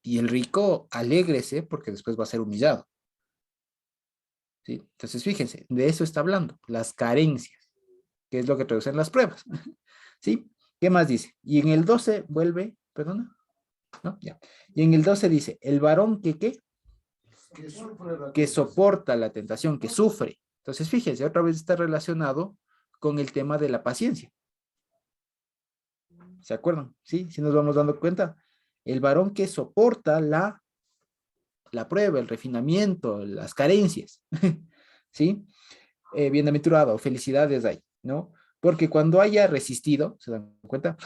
Y el rico, alégrese, porque después va a ser humillado. ¿Sí? Entonces, fíjense, de eso está hablando, las carencias, que es lo que traducen las pruebas. ¿Sí? ¿Qué más dice? Y en el 12 vuelve, perdona, ¿no? Ya. Y en el 12 dice, el varón ¿qué? Que soporta la tentación, que sufre. Entonces, fíjense, otra vez está relacionado con el tema de la paciencia. ¿Se acuerdan? ¿Sí? Si nos vamos dando cuenta. El varón que soporta la prueba, el refinamiento, las carencias. ¿Sí? Bienaventurado, felicidades ahí, ¿no? Porque cuando haya resistido, ¿se dan cuenta?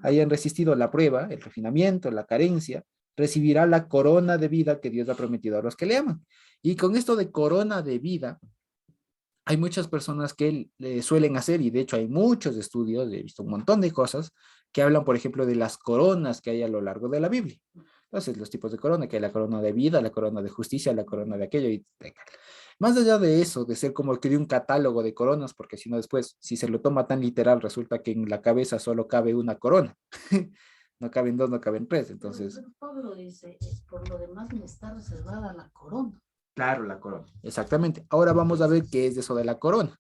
Hayan resistido la prueba, el refinamiento, la carencia, recibirá la corona de vida que Dios ha prometido a los que le aman. Y con esto de corona de vida, hay muchas personas que suelen hacer, y de hecho hay muchos estudios, he visto un montón de cosas, que hablan, por ejemplo, de las coronas que hay a lo largo de la Biblia. Entonces, los tipos de corona, que hay la corona de vida, la corona de justicia, la corona de aquello, y más allá de eso, de ser como que de un catálogo de coronas, porque si no después, si se lo toma tan literal, resulta que en la cabeza solo cabe una corona. No caben dos, no caben tres, entonces... Pero Pablo dice, por lo demás me está reservada la corona. Claro, la corona. Exactamente. Ahora vamos a ver qué es eso de la corona.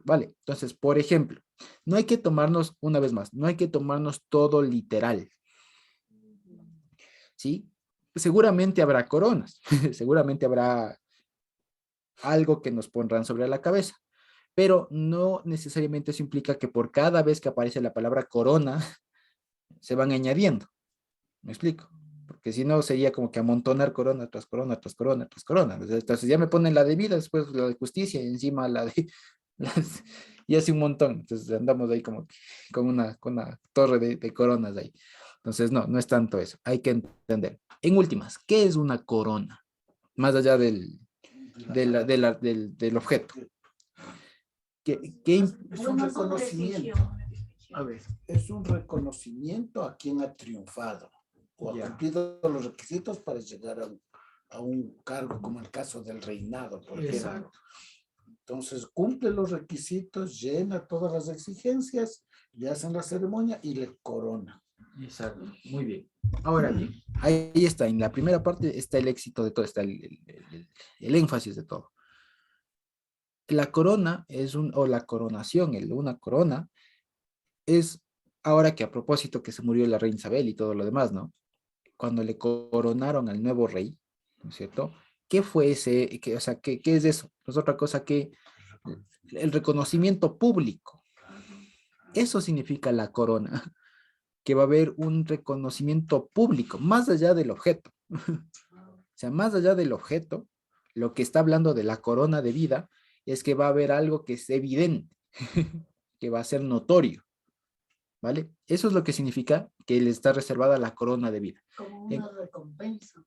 Vale, entonces, por ejemplo, no hay que tomarnos, una vez más, no hay que tomarnos todo literal. ¿Sí? Seguramente habrá coronas, seguramente habrá algo que nos pondrán sobre la cabeza, pero no necesariamente eso implica que por cada vez que aparece la palabra corona, se van añadiendo. ¿Me explico? Porque si no sería como que amontonar corona tras corona, tras corona, tras corona. Entonces ya me ponen la de vida, después la de justicia y encima la de... y así un montón. Entonces andamos ahí como con una torre de coronas ahí. Entonces no es tanto eso. Hay que entender. En últimas, ¿qué es una corona? Más allá del objeto. Es un reconocimiento. A ver. Es un reconocimiento a quien ha triunfado o ha cumplido los requisitos para llegar a un cargo, como el caso del reinado, por ejemplo. Entonces cumple los requisitos, llena todas las exigencias, le hacen la ceremonia y le corona. Exacto, muy bien. Ahora bien, ahí está, en la primera parte está el éxito de todo, está el énfasis de todo. La corona o la coronación, una corona, es ahora que a propósito que se murió la reina Isabel y todo lo demás, ¿no? Cuando le coronaron al nuevo rey, ¿no es cierto? ¿Qué fue o sea, qué es eso? No es otra cosa que el reconocimiento público. Eso significa la corona, que va a haber un reconocimiento público, más allá del objeto. O sea, más allá del objeto, lo que está hablando de la corona de vida es que va a haber algo que es evidente, que va a ser notorio. ¿Vale? Eso es lo que significa que le está reservada la corona de vida. Como una recompensa.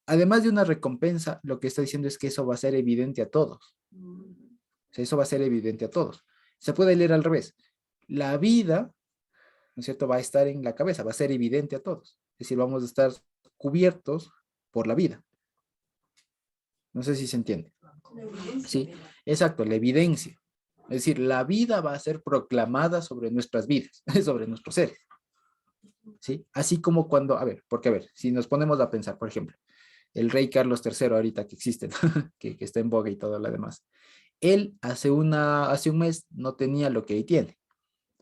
Además de una recompensa, lo que está diciendo es que eso va a ser evidente a todos. O sea, eso va a ser evidente a todos. Se puede leer al revés. La vida ¿no es cierto? Va a estar en la cabeza, va a ser evidente a todos. Es decir, vamos a estar cubiertos por la vida. No sé si se entiende. Sí, exacto, la evidencia. Es decir, la vida va a ser proclamada sobre nuestras vidas, sobre nuestros seres. ¿Sí? Así como cuando, a ver, porque a ver, si nos ponemos a pensar, por ejemplo, el rey Carlos III ahorita que existe, ¿no? que está en boga y todo lo demás. Él hace un mes no tenía lo que hoy tiene,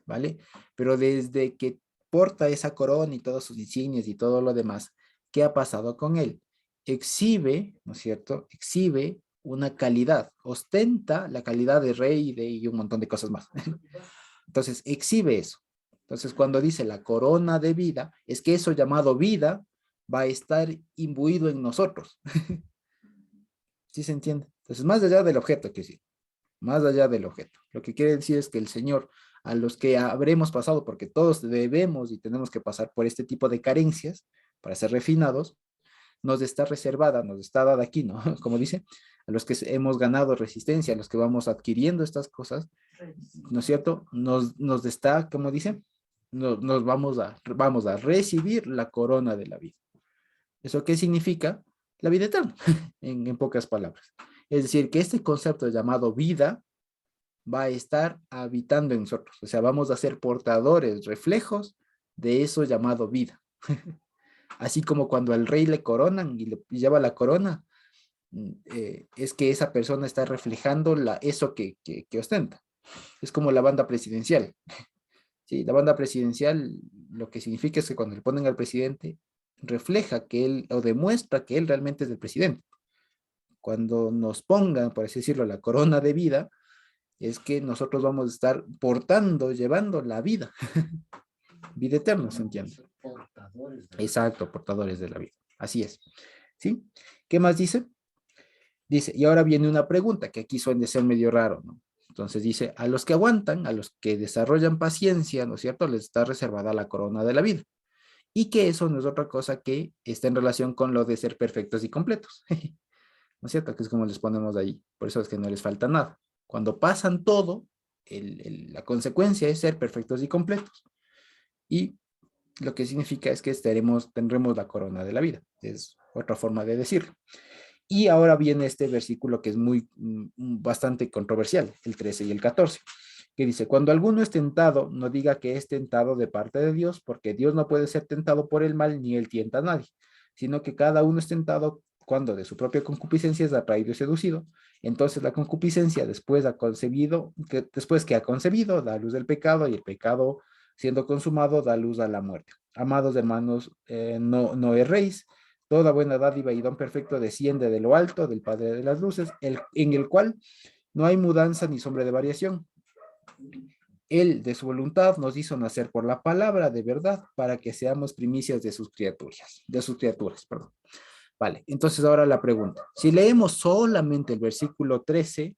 ¿vale? Pero desde que porta esa corona y todos sus insignias y todo lo demás, ¿qué ha pasado con él? Exhibe, ¿no es cierto? Exhibe una calidad, ostenta la calidad de rey y un montón de cosas más. Entonces, exhibe eso. Entonces, cuando dice la corona de vida, es que eso llamado vida va a estar imbuido en nosotros. ¿Sí se entiende? Entonces, más allá del objeto, que sí, más allá del objeto. Lo que quiere decir es que el Señor, a los que habremos pasado, porque todos debemos y tenemos que pasar por este tipo de carencias para ser refinados, nos está reservada, nos está dada aquí, ¿no? Como dice, a los que hemos ganado resistencia, a los que vamos adquiriendo estas cosas, ¿no es cierto? Nos está, como dice, nos vamos a recibir la corona de la vida. ¿Eso qué significa? La vida eterna, en pocas palabras. Es decir, que este concepto llamado vida va a estar habitando en nosotros. O sea, vamos a ser portadores, reflejos de eso llamado vida. Así como cuando al rey le coronan y le lleva la corona, es que esa persona está reflejando eso que ostenta. Es como la banda presidencial. Sí, la banda presidencial lo que significa es que cuando le ponen al presidente, refleja que él, o demuestra que él realmente es el presidente. Cuando nos pongan, por así decirlo, la corona de vida, es que nosotros vamos a estar portando, llevando la vida. Vida eterna, ¿se entiende? Exacto, portadores de la vida. Así es. ¿Sí? ¿Qué más dice? Dice, y ahora viene una pregunta que aquí suele ser medio raro, ¿no? Entonces dice, a los que aguantan, a los que desarrollan paciencia, ¿no es cierto? Les está reservada la corona de la vida. Y que eso no es otra cosa que está en relación con lo de ser perfectos y completos. ¿No es cierto? Que es como les ponemos ahí. Por eso es que no les falta nada. Cuando pasan todo, la consecuencia es ser perfectos y completos. Y lo que significa es que tendremos la corona de la vida. Es otra forma de decirlo. Y ahora viene este versículo que es bastante controversial, el 13 y el 14, que dice, cuando alguno es tentado, no diga que es tentado de parte de Dios, porque Dios no puede ser tentado por el mal, ni él tienta a nadie, sino que cada uno es tentado cuando de su propia concupiscencia es atraído y seducido. Entonces la concupiscencia después que ha concebido, da luz del pecado, y el pecado siendo consumado da luz a la muerte. Amados hermanos, no erréis. Toda buena dádiva y don perfecto desciende de lo alto, del Padre de las luces, en el cual no hay mudanza ni sombra de variación. Él, de su voluntad, nos hizo nacer por la palabra de verdad para que seamos primicias de sus criaturas, perdón. Vale, entonces ahora la pregunta. Si leemos solamente el versículo 13,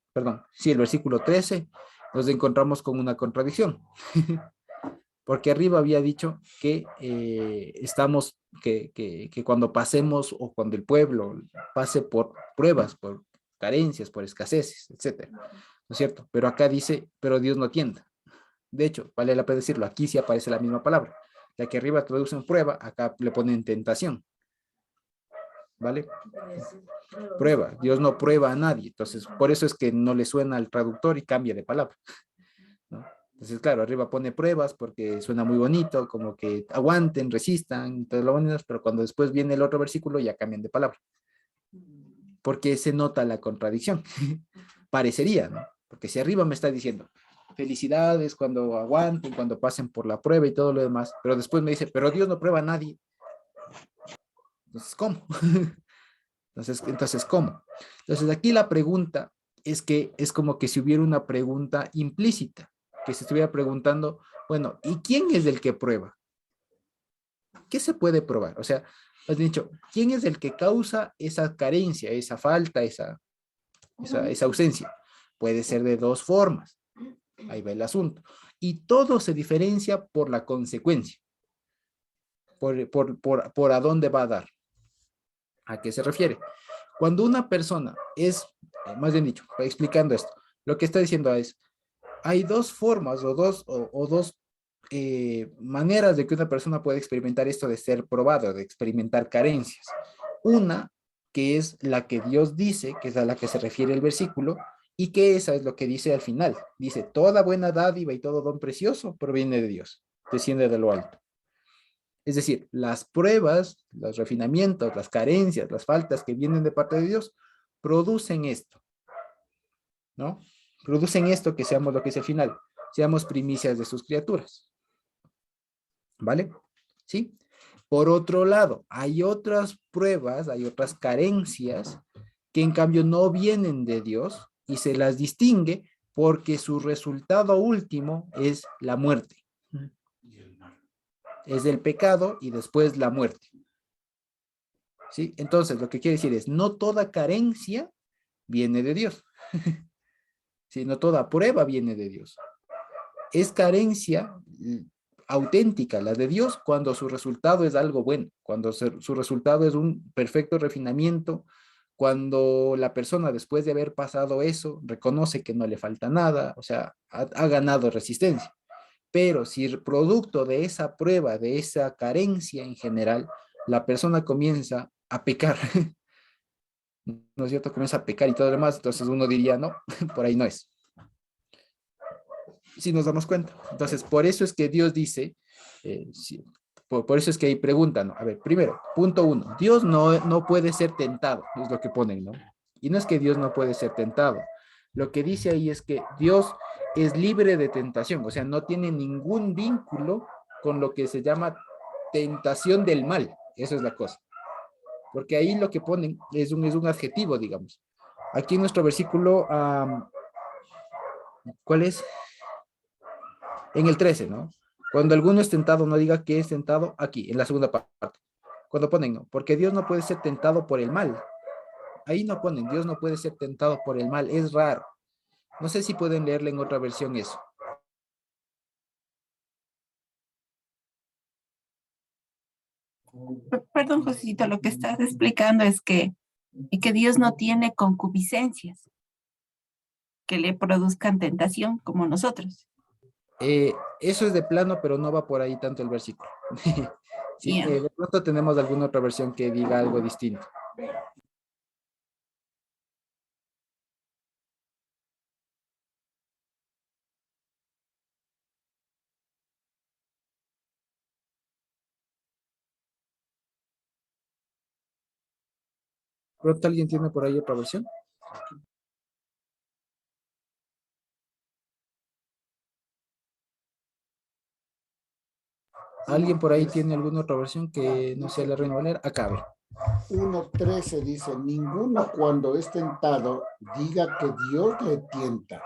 el versículo 13, nos encontramos con una contradicción. Porque arriba había dicho que que cuando pasemos o cuando el pueblo pase por pruebas, por carencias, por escaseces, etcétera, ¿no es cierto? Pero acá dice, pero Dios no tienta. De hecho, vale la pena decirlo, aquí sí aparece la misma palabra. Ya que arriba traducen prueba, acá le ponen tentación. ¿Vale? Prueba. Dios no prueba a nadie. Entonces, por eso es que no le suena al traductor y cambia de palabra, ¿no? Entonces, claro, arriba pone pruebas porque suena muy bonito, como que aguanten, resistan, todo lo bonito, pero cuando después viene el otro versículo ya cambian de palabra. Porque se nota la contradicción. Parecería, ¿no? Porque si arriba me está diciendo, felicidades cuando aguanten, cuando pasen por la prueba y todo lo demás, pero después me dice, pero Dios no prueba a nadie. Entonces, ¿cómo? Entonces, ¿cómo? Entonces, aquí la pregunta es que es como que si hubiera una pregunta implícita, que se estuviera preguntando, bueno, ¿y quién es el que prueba? ¿Qué se puede probar? O sea, has dicho, ¿quién es el que causa esa carencia, esa falta, esa ausencia? Puede ser de dos formas. Ahí va el asunto. Y todo se diferencia por la consecuencia. Por a dónde va a dar. ¿A qué se refiere? Cuando una persona más bien dicho, explicando esto, lo que está diciendo es, hay dos formas o dos maneras de que una persona puede experimentar esto de ser probado, de experimentar carencias. Una, que es la que Dios dice, que es a la que se refiere el versículo, y que esa es lo que dice al final. Dice, toda buena dádiva y todo don precioso proviene de Dios, desciende de lo alto. Es decir, las pruebas, los refinamientos, las carencias, las faltas que vienen de parte de Dios, producen esto, ¿no? Producen esto que seamos lo que es el final, seamos primicias de sus criaturas. ¿Vale? ¿Sí? Por otro lado, hay otras pruebas, hay otras carencias que en cambio no vienen de Dios y se las distingue porque su resultado último es la muerte. Es el pecado y después la muerte. ¿Sí? Entonces, lo que quiere decir es, no toda carencia viene de Dios. ¿Sí? No toda prueba viene de Dios. Es carencia auténtica, la de Dios, cuando su resultado es algo bueno, cuando su resultado es un perfecto refinamiento, cuando la persona después de haber pasado eso reconoce que no le falta nada, o sea, ha ganado resistencia. Pero si producto de esa prueba, de esa carencia en general, la persona comienza a pecar, ¿no es cierto? Comienza a pecar y todo lo demás, entonces uno diría, no, por ahí no es. Si nos damos cuenta. Entonces, por eso es que Dios dice, por eso es que hay pregunta, ¿no? A ver, primero, punto uno, Dios no puede ser tentado, es lo que ponen, ¿no? Y no es que Dios no puede ser tentado. Lo que dice ahí es que Dios es libre de tentación, o sea, no tiene ningún vínculo con lo que se llama tentación del mal. Eso es la cosa. Porque ahí lo que ponen es un adjetivo, digamos. Aquí en nuestro versículo, ¿cuál es? En el 13, ¿no? Cuando alguno es tentado, no diga que es tentado aquí, en la segunda parte. Cuando ponen, no, porque Dios no puede ser tentado por el mal. Ahí no ponen, Dios no puede ser tentado por el mal, es raro. No sé si pueden leerle en otra versión eso. Perdón, Josito, lo que estás explicando es que Dios no tiene concupiscencias que le produzcan tentación como nosotros. Eso es de plano, pero no va por ahí tanto el versículo. Sí, Yeah. de pronto tenemos alguna otra versión que diga algo distinto. ¿Pronto alguien tiene por ahí otra versión? ¿Alguien por ahí tiene alguna otra versión que no sea la Reina Valera? Acá, a ver. 1:13 dice, ninguno cuando es tentado diga que Dios le tienta,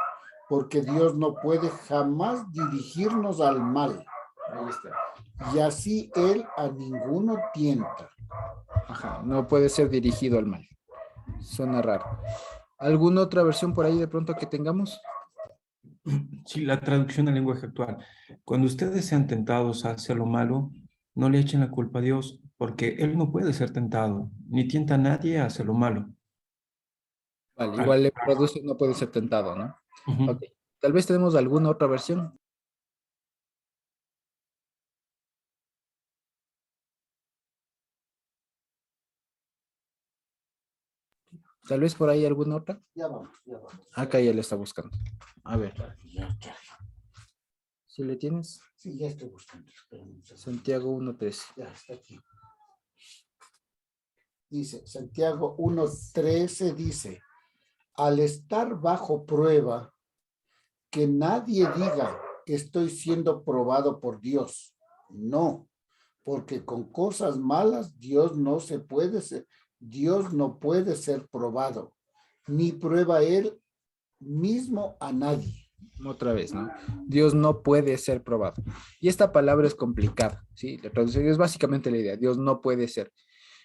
porque Dios no puede jamás dirigirnos al mal. Ahí está. Y así Él a ninguno tienta. Ajá, no puede ser dirigido al mal. Suena raro. ¿Alguna otra versión por ahí de pronto que tengamos? Sí, la traducción al lenguaje actual. Cuando ustedes sean tentados hacia lo malo, no le echen la culpa a Dios, porque Él no puede ser tentado, ni tienta a nadie hacia lo malo. Vale, Al- igual le produce, no puede ser tentado, ¿no? Ujú. Ok. Tal vez tenemos alguna otra versión. Tal vez por ahí alguna otra. Ya vamos, ya vamos. Acá ya le está buscando. A ver, Ya, ya. si le tienes. Sí, ya estoy buscando. Espérame un segundo. Santiago 1:13. Ya está aquí. Dice, Santiago 1:13 dice, al estar bajo prueba, que nadie diga que estoy siendo probado por Dios. No, porque con cosas malas Dios no puede ser probado, ni prueba él mismo a nadie. Otra vez, ¿no? Dios no puede ser probado. Y esta palabra es complicada, ¿sí? La traducción es básicamente la idea, Dios no puede ser.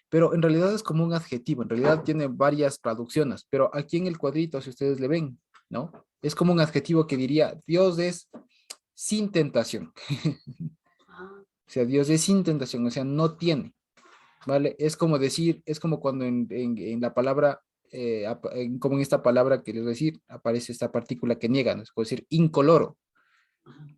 Pero en realidad es como un adjetivo, en realidad tiene varias traducciones, pero aquí en el cuadrito, si ustedes le ven, ¿no? Es como un adjetivo que diría, Dios es sin tentación. O sea, Dios es sin tentación, o sea, no tiene, ¿vale? Es como decir, es como cuando en la palabra, como en esta palabra que les voy a decir, aparece esta partícula que niega, ¿no? Es como decir incoloro,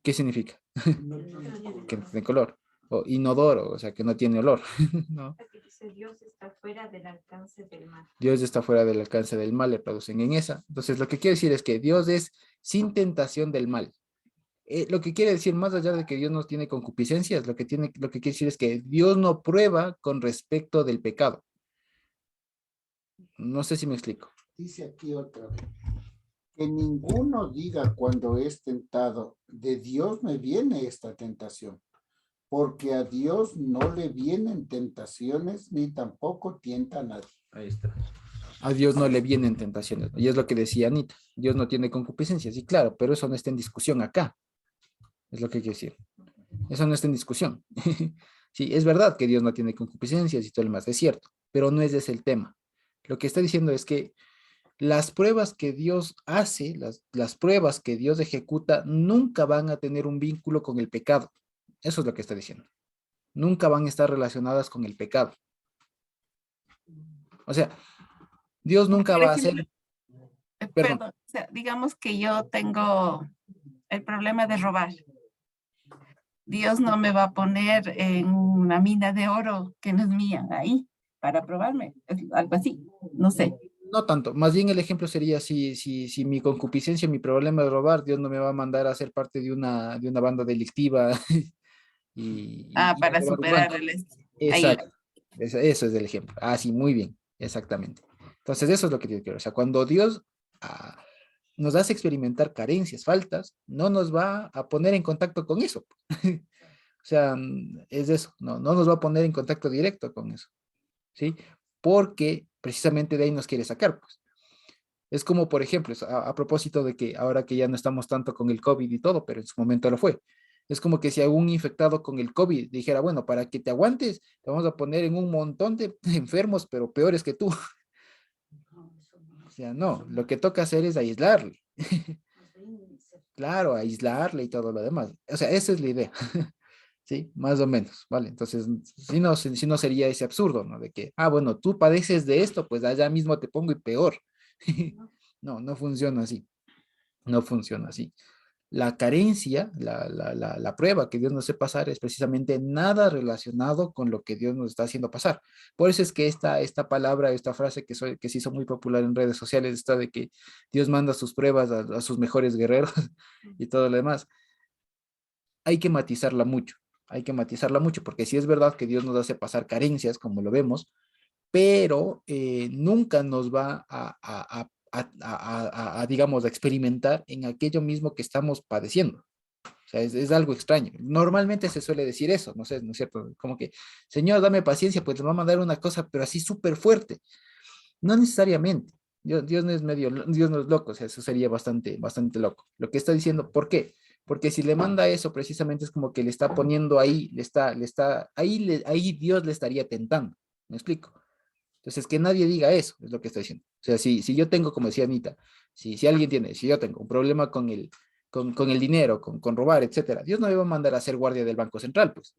¿Qué significa? Que no tiene color. O inodoro, o sea, que no tiene olor. ¿No? Aquí dice Dios está fuera del alcance del mal. Dios está fuera del alcance del mal, le traducen en esa. Entonces, lo que quiere decir es que Dios es sin tentación del mal. Lo que quiere decir, más allá de que Dios no tiene concupiscencias, lo que quiere decir es que Dios no prueba con respecto del pecado. No sé si me explico. Dice aquí otra vez, que ninguno diga cuando es tentado, de Dios me viene esta tentación, porque a Dios no le vienen tentaciones ni tampoco tienta a nadie. Ahí está. A Dios no le vienen tentaciones, ¿no? Y es lo que decía Anita, Dios no tiene concupiscencias, y claro, pero eso no está en discusión acá, es lo que quiere decir. Eso no está en discusión. Sí, es verdad que Dios no tiene concupiscencias y todo lo demás, es cierto, pero no es ese el tema. Lo que está diciendo es que las pruebas que Dios hace, las pruebas que Dios ejecuta, nunca van a tener un vínculo con el pecado. Eso es lo que está diciendo. Nunca van a estar relacionadas con el pecado. O sea, Dios nunca Por va a ejemplo, hacer... Perdón. Perdón, o sea, digamos que yo tengo el problema de robar. Dios no me va a poner en una mina de oro que no es mía ahí para probarme, algo así, no sé. No tanto, más bien el ejemplo sería si mi concupiscencia, mi problema de robar, Dios no me va a mandar a ser parte de una banda delictiva y a Para robar un superar banco. ahí. Exacto, eso es el ejemplo. Ah, sí, muy bien, exactamente. Entonces eso es lo que tiene que ver. O sea, cuando Dios nos hace experimentar carencias, faltas, no nos va a poner en contacto con eso. O sea, es eso, no nos va a poner en contacto directo con eso, ¿sí? Porque precisamente de ahí nos quiere sacar, pues. Es como, por ejemplo, a propósito de que ahora que ya no estamos tanto con el COVID y todo, pero en su momento lo fue. Es como que si algún infectado con el COVID dijera, bueno, para que te aguantes, te vamos a poner en un montón de enfermos, pero peores que tú. O sea, no, lo que toca hacer es aislarle. Claro, aislarle y todo lo demás. O sea, esa es la idea. Sí, más o menos, ¿vale? Entonces, si no sería ese absurdo, ¿no? De que, bueno, tú padeces de esto, pues allá mismo te pongo y peor. No, no funciona así. No funciona así. La carencia, la prueba que Dios nos hace pasar es precisamente nada relacionado con lo que Dios nos está haciendo pasar. Por eso es que esta palabra, esta frase que se hizo muy popular en redes sociales, está de que Dios manda sus pruebas a sus mejores guerreros y todo lo demás. Hay que matizarla mucho, hay que matizarla mucho, porque sí es verdad que Dios nos hace pasar carencias, como lo vemos, pero nunca nos va digamos, a experimentar en aquello mismo que estamos padeciendo. O sea, es algo extraño. Normalmente se suele decir eso, no sé, ¿no es cierto? Como que, Señor, dame paciencia, pues te va a mandar una cosa, pero así súper fuerte. No necesariamente. Dios no es Dios no es loco, o sea, eso sería bastante, bastante loco. Lo que está diciendo, ¿por qué? Porque si le manda eso, precisamente es como que le está poniendo ahí, ahí Dios le estaría tentando. ¿Me explico? Entonces, que nadie diga eso, es lo que está diciendo. O sea, si yo tengo, como decía Anita, si alguien tiene, si yo tengo un problema con el dinero, con robar, etcétera, Dios no me va a mandar a ser guardia del Banco Central, pues.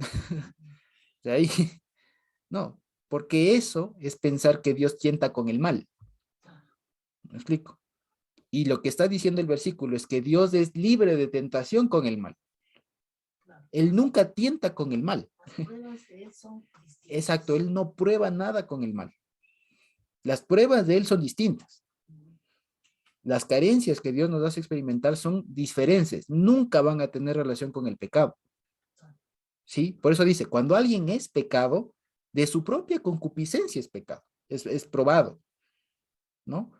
De ahí, no, porque eso es pensar que Dios tienta con el mal. ¿Me explico? Y lo que está diciendo el versículo es que Dios es libre de tentación con el mal. Él nunca tienta con el mal. Exacto, Él no prueba nada con el mal. Las pruebas de Él son distintas. Las carencias que Dios nos hace experimentar son diferentes. Nunca van a tener relación con el pecado. ¿Sí? Por eso dice, cuando alguien es pecado, de su propia concupiscencia es pecado. Es probado. ¿No?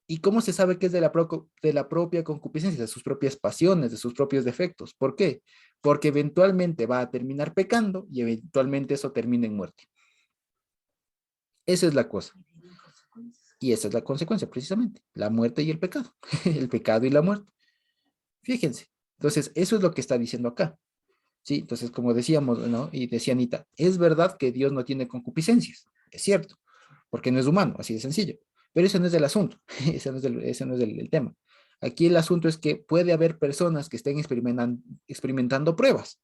¿Y cómo se sabe que es de la propia concupiscencia, de sus propias pasiones, de sus propios defectos? ¿Por qué? Porque eventualmente va a terminar pecando y eventualmente eso termina en muerte. Esa es la cosa. Y esa es la consecuencia, precisamente. La muerte y el pecado. El pecado y la muerte. Fíjense. Entonces, eso es lo que está diciendo acá. ¿Sí? Entonces, como decíamos, ¿no? Y decía Anita, es verdad que Dios no tiene concupiscencias. Es cierto. Porque no es humano, así de sencillo. Pero eso no es el asunto, ese no es el tema. Aquí el asunto es que puede haber personas que estén experimentando pruebas.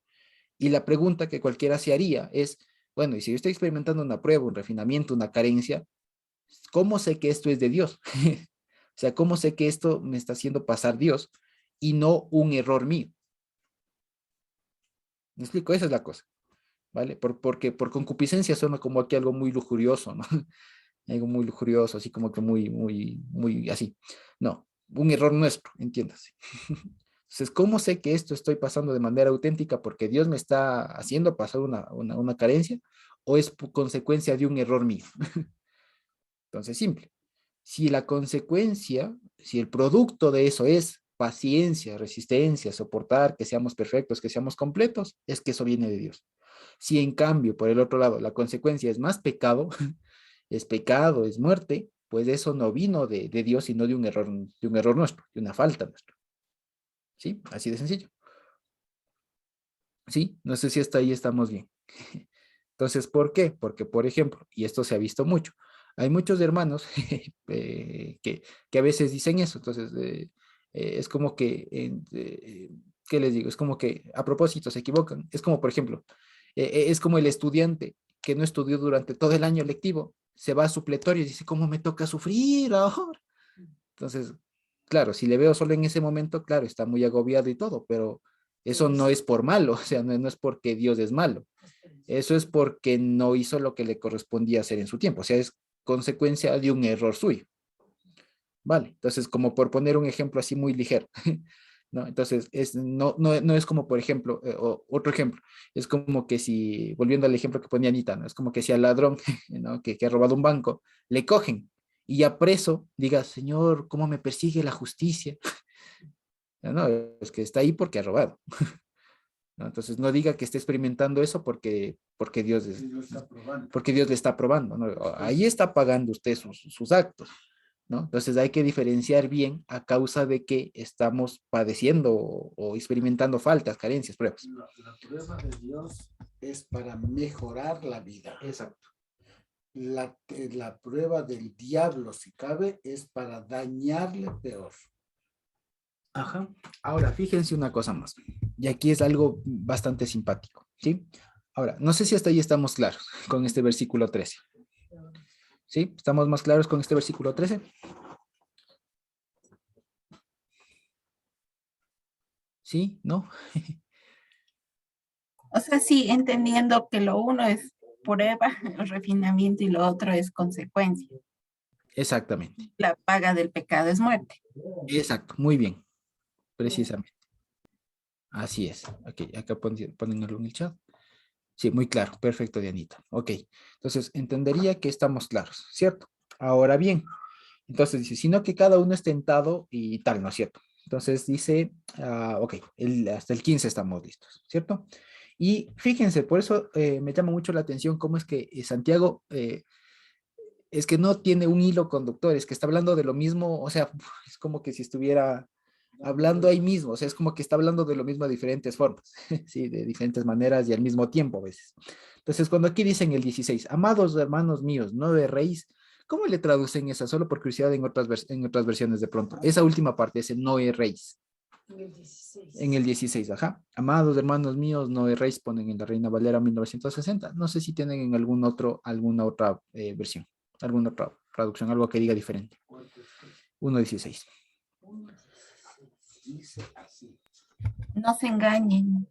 Y la pregunta que cualquiera se haría es, bueno, y si yo estoy experimentando una prueba, un refinamiento, una carencia, ¿cómo sé que esto es de Dios? O sea, ¿cómo sé que esto me está haciendo pasar Dios y no un error mío? ¿Me explico? Esa es la cosa, ¿vale? Porque por concupiscencia suena como aquí algo muy lujurioso, ¿no? Algo muy lujurioso, así como que muy así. No, un error nuestro, entiéndase. Entonces, ¿cómo sé que esto estoy pasando de manera auténtica porque Dios me está haciendo pasar una carencia o es consecuencia de un error mío? Entonces, simple. Si la consecuencia, si el producto de eso es paciencia, resistencia, soportar, que seamos perfectos, que seamos completos, es que eso viene de Dios. Si en cambio, por el otro lado, la consecuencia es más pecado, es muerte, pues eso no vino de Dios, sino de un error nuestro, de una falta nuestra. ¿Sí? Así de sencillo. ¿Sí? No sé si hasta ahí estamos bien. Entonces, ¿por qué? Porque, por ejemplo, y esto se ha visto mucho, hay muchos hermanos que a veces dicen eso. Entonces, es como que, ¿qué les digo? Es como que a propósito se equivocan. Es como, por ejemplo, es como el estudiante que no estudió durante todo el año lectivo, se va a supletorio y dice, ¿cómo me toca sufrir ahora? Entonces, claro, si le veo solo en ese momento, claro, está muy agobiado y todo, pero eso no es por malo, o sea, no es porque Dios es malo. Eso es porque no hizo lo que le correspondía hacer en su tiempo, o sea, es consecuencia de un error suyo. Vale, entonces como por poner un ejemplo así muy ligero, ¿no? Entonces no es como por ejemplo, otro ejemplo, es como que si, volviendo al ejemplo que ponía Anita, ¿no? Es como que si al ladrón, ¿no? que ha robado un banco, le cogen y ya preso, diga, Señor, ¿cómo me persigue la justicia? No, es que está ahí porque ha robado. ¿No? Entonces no diga que esté experimentando eso porque porque Dios le está probando, ¿no? Ahí está pagando usted sus actos, ¿no? Entonces hay que diferenciar bien a causa de que estamos padeciendo o experimentando faltas, carencias, pruebas. La prueba de Dios es para mejorar la vida. Exacto. La prueba del diablo, si cabe, es para dañarle peor. Ajá. Ahora, fíjense una cosa más. Y aquí es algo bastante simpático, ¿sí? Ahora, no sé si hasta ahí estamos claros con este versículo 13. ¿Sí? ¿Estamos más claros con este versículo 13? ¿Sí? ¿No? O sea, sí, entendiendo que lo uno es prueba, refinamiento y lo otro es consecuencia. Exactamente. La paga del pecado es muerte. Exacto. Muy bien. Precisamente. Así es. Ok, acá ponen en el chat. Sí, muy claro. Perfecto, Dianita. Ok. Entonces, entendería que estamos claros, ¿cierto? Ahora bien, entonces dice, sino que cada uno es tentado y tal, ¿no es cierto? Entonces dice, ok, hasta el 15 estamos listos, ¿cierto? Y fíjense, por eso me llama mucho la atención cómo es que Santiago es que no tiene un hilo conductor, es que está hablando de lo mismo, o sea, es como que si estuviera hablando ahí mismo, o sea, es como que está hablando de lo mismo de diferentes formas, sí, de diferentes maneras y al mismo tiempo a veces. Entonces, cuando aquí dicen el 16, amados hermanos míos, no erréis, ¿cómo le traducen esa? Solo por curiosidad en otras versiones de pronto. Esa última parte, ese no erréis. En el 16. En el 16, ajá. Amados hermanos míos, no erréis, ponen en la Reina Valera 1960. No sé si tienen en alguna otra versión, alguna otra traducción, algo que diga diferente. 1.16. Dice así. No se engañen.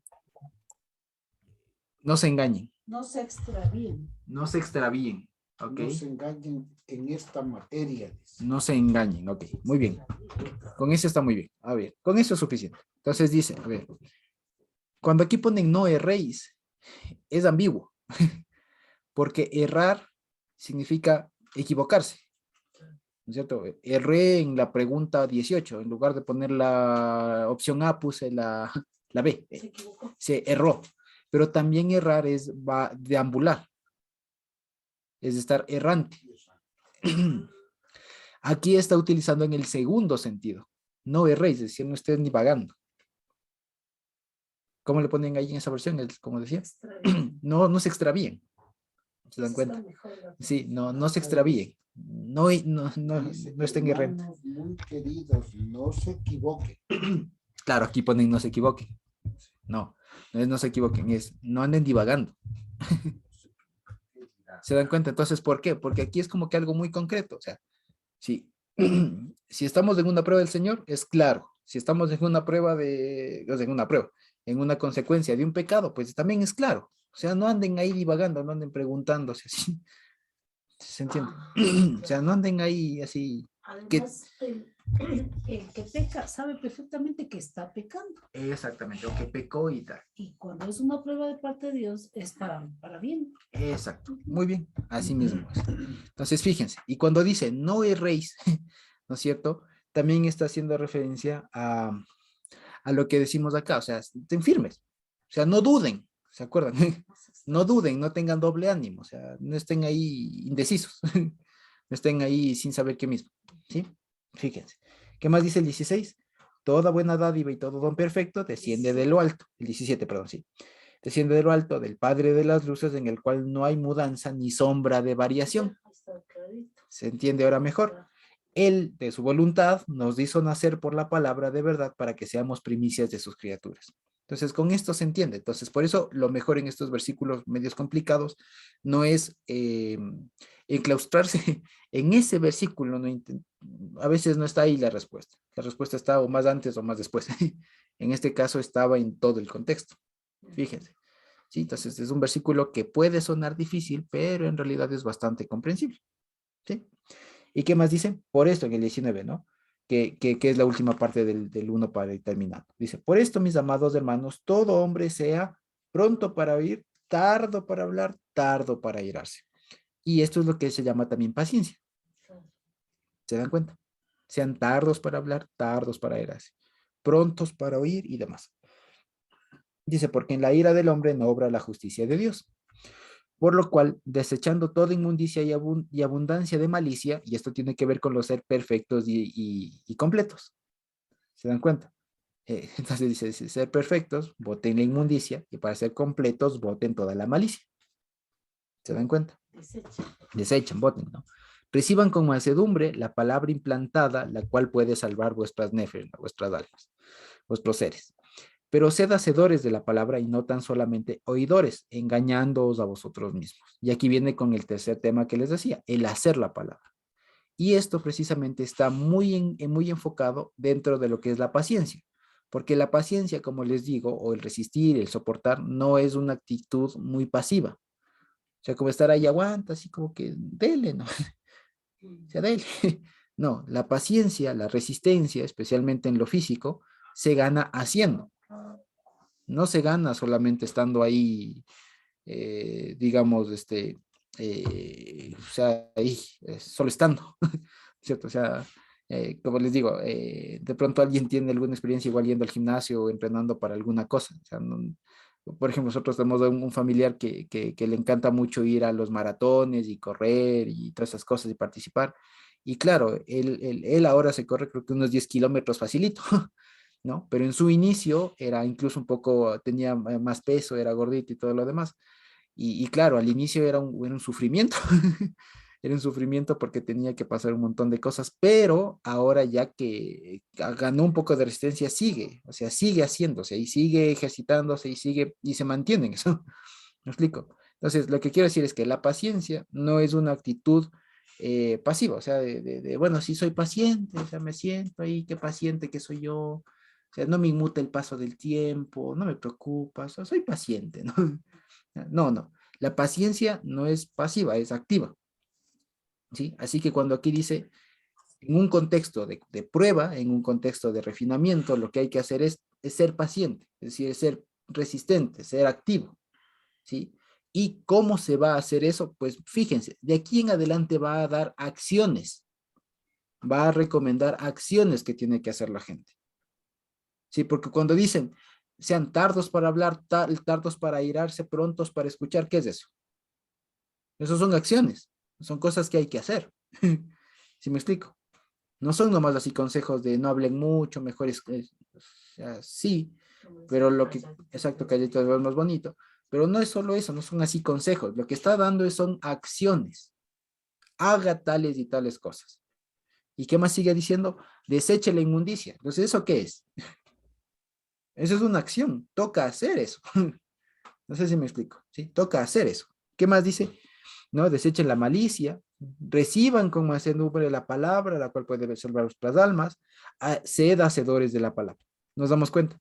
No se engañen. No se extravíen. No se extravíen. Ok. No se engañen en esta materia. Dice. No se engañen. Ok. Muy bien. Con eso está muy bien. A ver, con eso es suficiente. Entonces dice, a ver, cuando aquí ponen no erréis, es ambiguo. Porque errar significa equivocarse. ¿No es cierto? Erré en la pregunta 18. En lugar de poner la opción A, puse la B. Se equivocó. Se erró. Pero también errar es deambular. Es estar errante. Aquí está utilizando en el segundo sentido. No erréis, es decir, no estés ni vagando. ¿Cómo le ponen ahí en esa versión? Como decía, no se extravíen. ¿Se dan cuenta? Sí, no se extravíen. No estén errantes. Hermanos muy queridos, no se equivoquen. Claro, aquí ponen no se equivoquen. No es no se equivoquen, es no anden divagando. ¿Se dan cuenta? Entonces, ¿por qué? Porque aquí es como que algo muy concreto. O sea, si estamos en una prueba del Señor, es claro. Si estamos en una prueba en una consecuencia de un pecado, pues también es claro. O sea, no anden ahí divagando, no anden preguntándose así. ¿Se entiende? O sea, no anden ahí así. Además, el que peca sabe perfectamente que está pecando. Exactamente, o que pecó y tal. Y cuando es una prueba de parte de Dios, es para bien. Exacto, muy bien, así mismo es. Entonces, fíjense, y cuando dice no erréis, ¿no es cierto? También está haciendo referencia a lo que decimos acá, o sea, estén firmes, o sea, no duden, ¿se acuerdan? No duden, no tengan doble ánimo, o sea, no estén ahí indecisos, no estén ahí sin saber qué mismo, ¿sí? Fíjense. ¿Qué más dice el 16? Toda buena dádiva y todo don perfecto desciende de lo alto. El 17, perdón, sí. Desciende de lo alto del Padre de las luces, en el cual no hay mudanza ni sombra de variación. ¿Se entiende ahora mejor? Él, de su voluntad, nos hizo nacer por la palabra de verdad para que seamos primicias de sus criaturas. Entonces, con esto se entiende. Entonces, por eso lo mejor en estos versículos medios complicados no es enclaustrarse en ese versículo. No a veces no está ahí la respuesta. La respuesta está o más antes o más después. En este caso estaba en todo el contexto. Fíjense. ¿Sí? Entonces, es un versículo que puede sonar difícil, pero en realidad es bastante comprensible. ¿Sí? ¿Y qué más dice? Por esto en el 19, ¿no? Que es la última parte del 1 para ir terminando. Dice, por esto, mis amados hermanos, todo hombre sea pronto para oír, tardo para hablar, tardo para irarse. Y esto es lo que se llama también paciencia. ¿Se dan cuenta? Sean tardos para hablar, tardos para irarse, prontos para oír y demás. Dice, porque en la ira del hombre no obra la justicia de Dios. Por lo cual, desechando toda inmundicia y abundancia de malicia, y esto tiene que ver con los ser perfectos y completos. ¿Se dan cuenta? Entonces dice, ser perfectos, voten la inmundicia, y para ser completos, voten toda la malicia. ¿Se dan cuenta? Desechen, voten, ¿no? Reciban con mansedumbre la palabra implantada, la cual puede salvar vuestras nefes, vuestras almas, vuestros seres. Pero sed hacedores de la palabra y no tan solamente oidores, engañándoos a vosotros mismos. Y aquí viene con el tercer tema que les decía, el hacer la palabra. Y esto precisamente está muy enfocado dentro de lo que es la paciencia. Porque la paciencia, como les digo, o el resistir, el soportar, no es una actitud muy pasiva. O sea, como estar ahí aguanta, así como que dele, ¿no? O sea, dele. No, la paciencia, la resistencia, especialmente en lo físico, se gana haciendo. No se gana solamente estando ahí, digamos, o sea, ahí, solo estando, ¿cierto? O sea, como les digo, de pronto alguien tiene alguna experiencia igual yendo al gimnasio o entrenando para alguna cosa. O sea, por ejemplo, nosotros tenemos un familiar que le encanta mucho ir a los maratones y correr y todas esas cosas y participar. Y claro, él ahora se corre creo que unos 10 kilómetros facilito. ¿No? Pero en su inicio era incluso un poco, tenía más peso, era gordito y todo lo demás. Y claro, al inicio era un sufrimiento, era un sufrimiento porque tenía que pasar un montón de cosas, pero ahora ya que ganó un poco de resistencia, sigue, o sea, sigue haciéndose y sigue ejercitándose y sigue y se mantiene en eso. ¿Me explico? Entonces, lo que quiero decir es que la paciencia no es una actitud pasiva, o sea, bueno, sí soy paciente, o sea, me siento ahí, qué paciente que soy yo, o sea, no me inmuta el paso del tiempo, no me preocupa, o sea, soy paciente, ¿no? No, no, la paciencia no es pasiva, es activa, ¿sí? Así que cuando aquí dice, en un contexto de prueba, en un contexto de refinamiento, lo que hay que hacer es ser paciente, es decir, es ser resistente, ser activo, ¿sí? ¿Y cómo se va a hacer eso? Pues fíjense, de aquí en adelante va a dar acciones, va a recomendar acciones que tiene que hacer la gente. Sí, porque cuando dicen, sean tardos para hablar, tardos para airarse, prontos para escuchar, ¿qué es eso? Eso son acciones, son cosas que hay que hacer. ¿Sí me explico? No son nomás así consejos de no hablen mucho, mejor o sea, sí, pero lo que, exacto, callito es más bonito, pero no es solo eso, no son así consejos, lo que está dando son acciones. Haga tales y tales cosas. ¿Y qué más sigue diciendo? Deseche la inmundicia. Entonces, ¿eso qué es? Eso es una acción, toca hacer eso. No sé si me explico, ¿sí? Toca hacer eso. ¿Qué más dice? ¿No? Desechen la malicia, reciban con mansedumbre la palabra, la cual puede salvar vuestras almas, sed hacedores de la palabra. ¿Nos damos cuenta?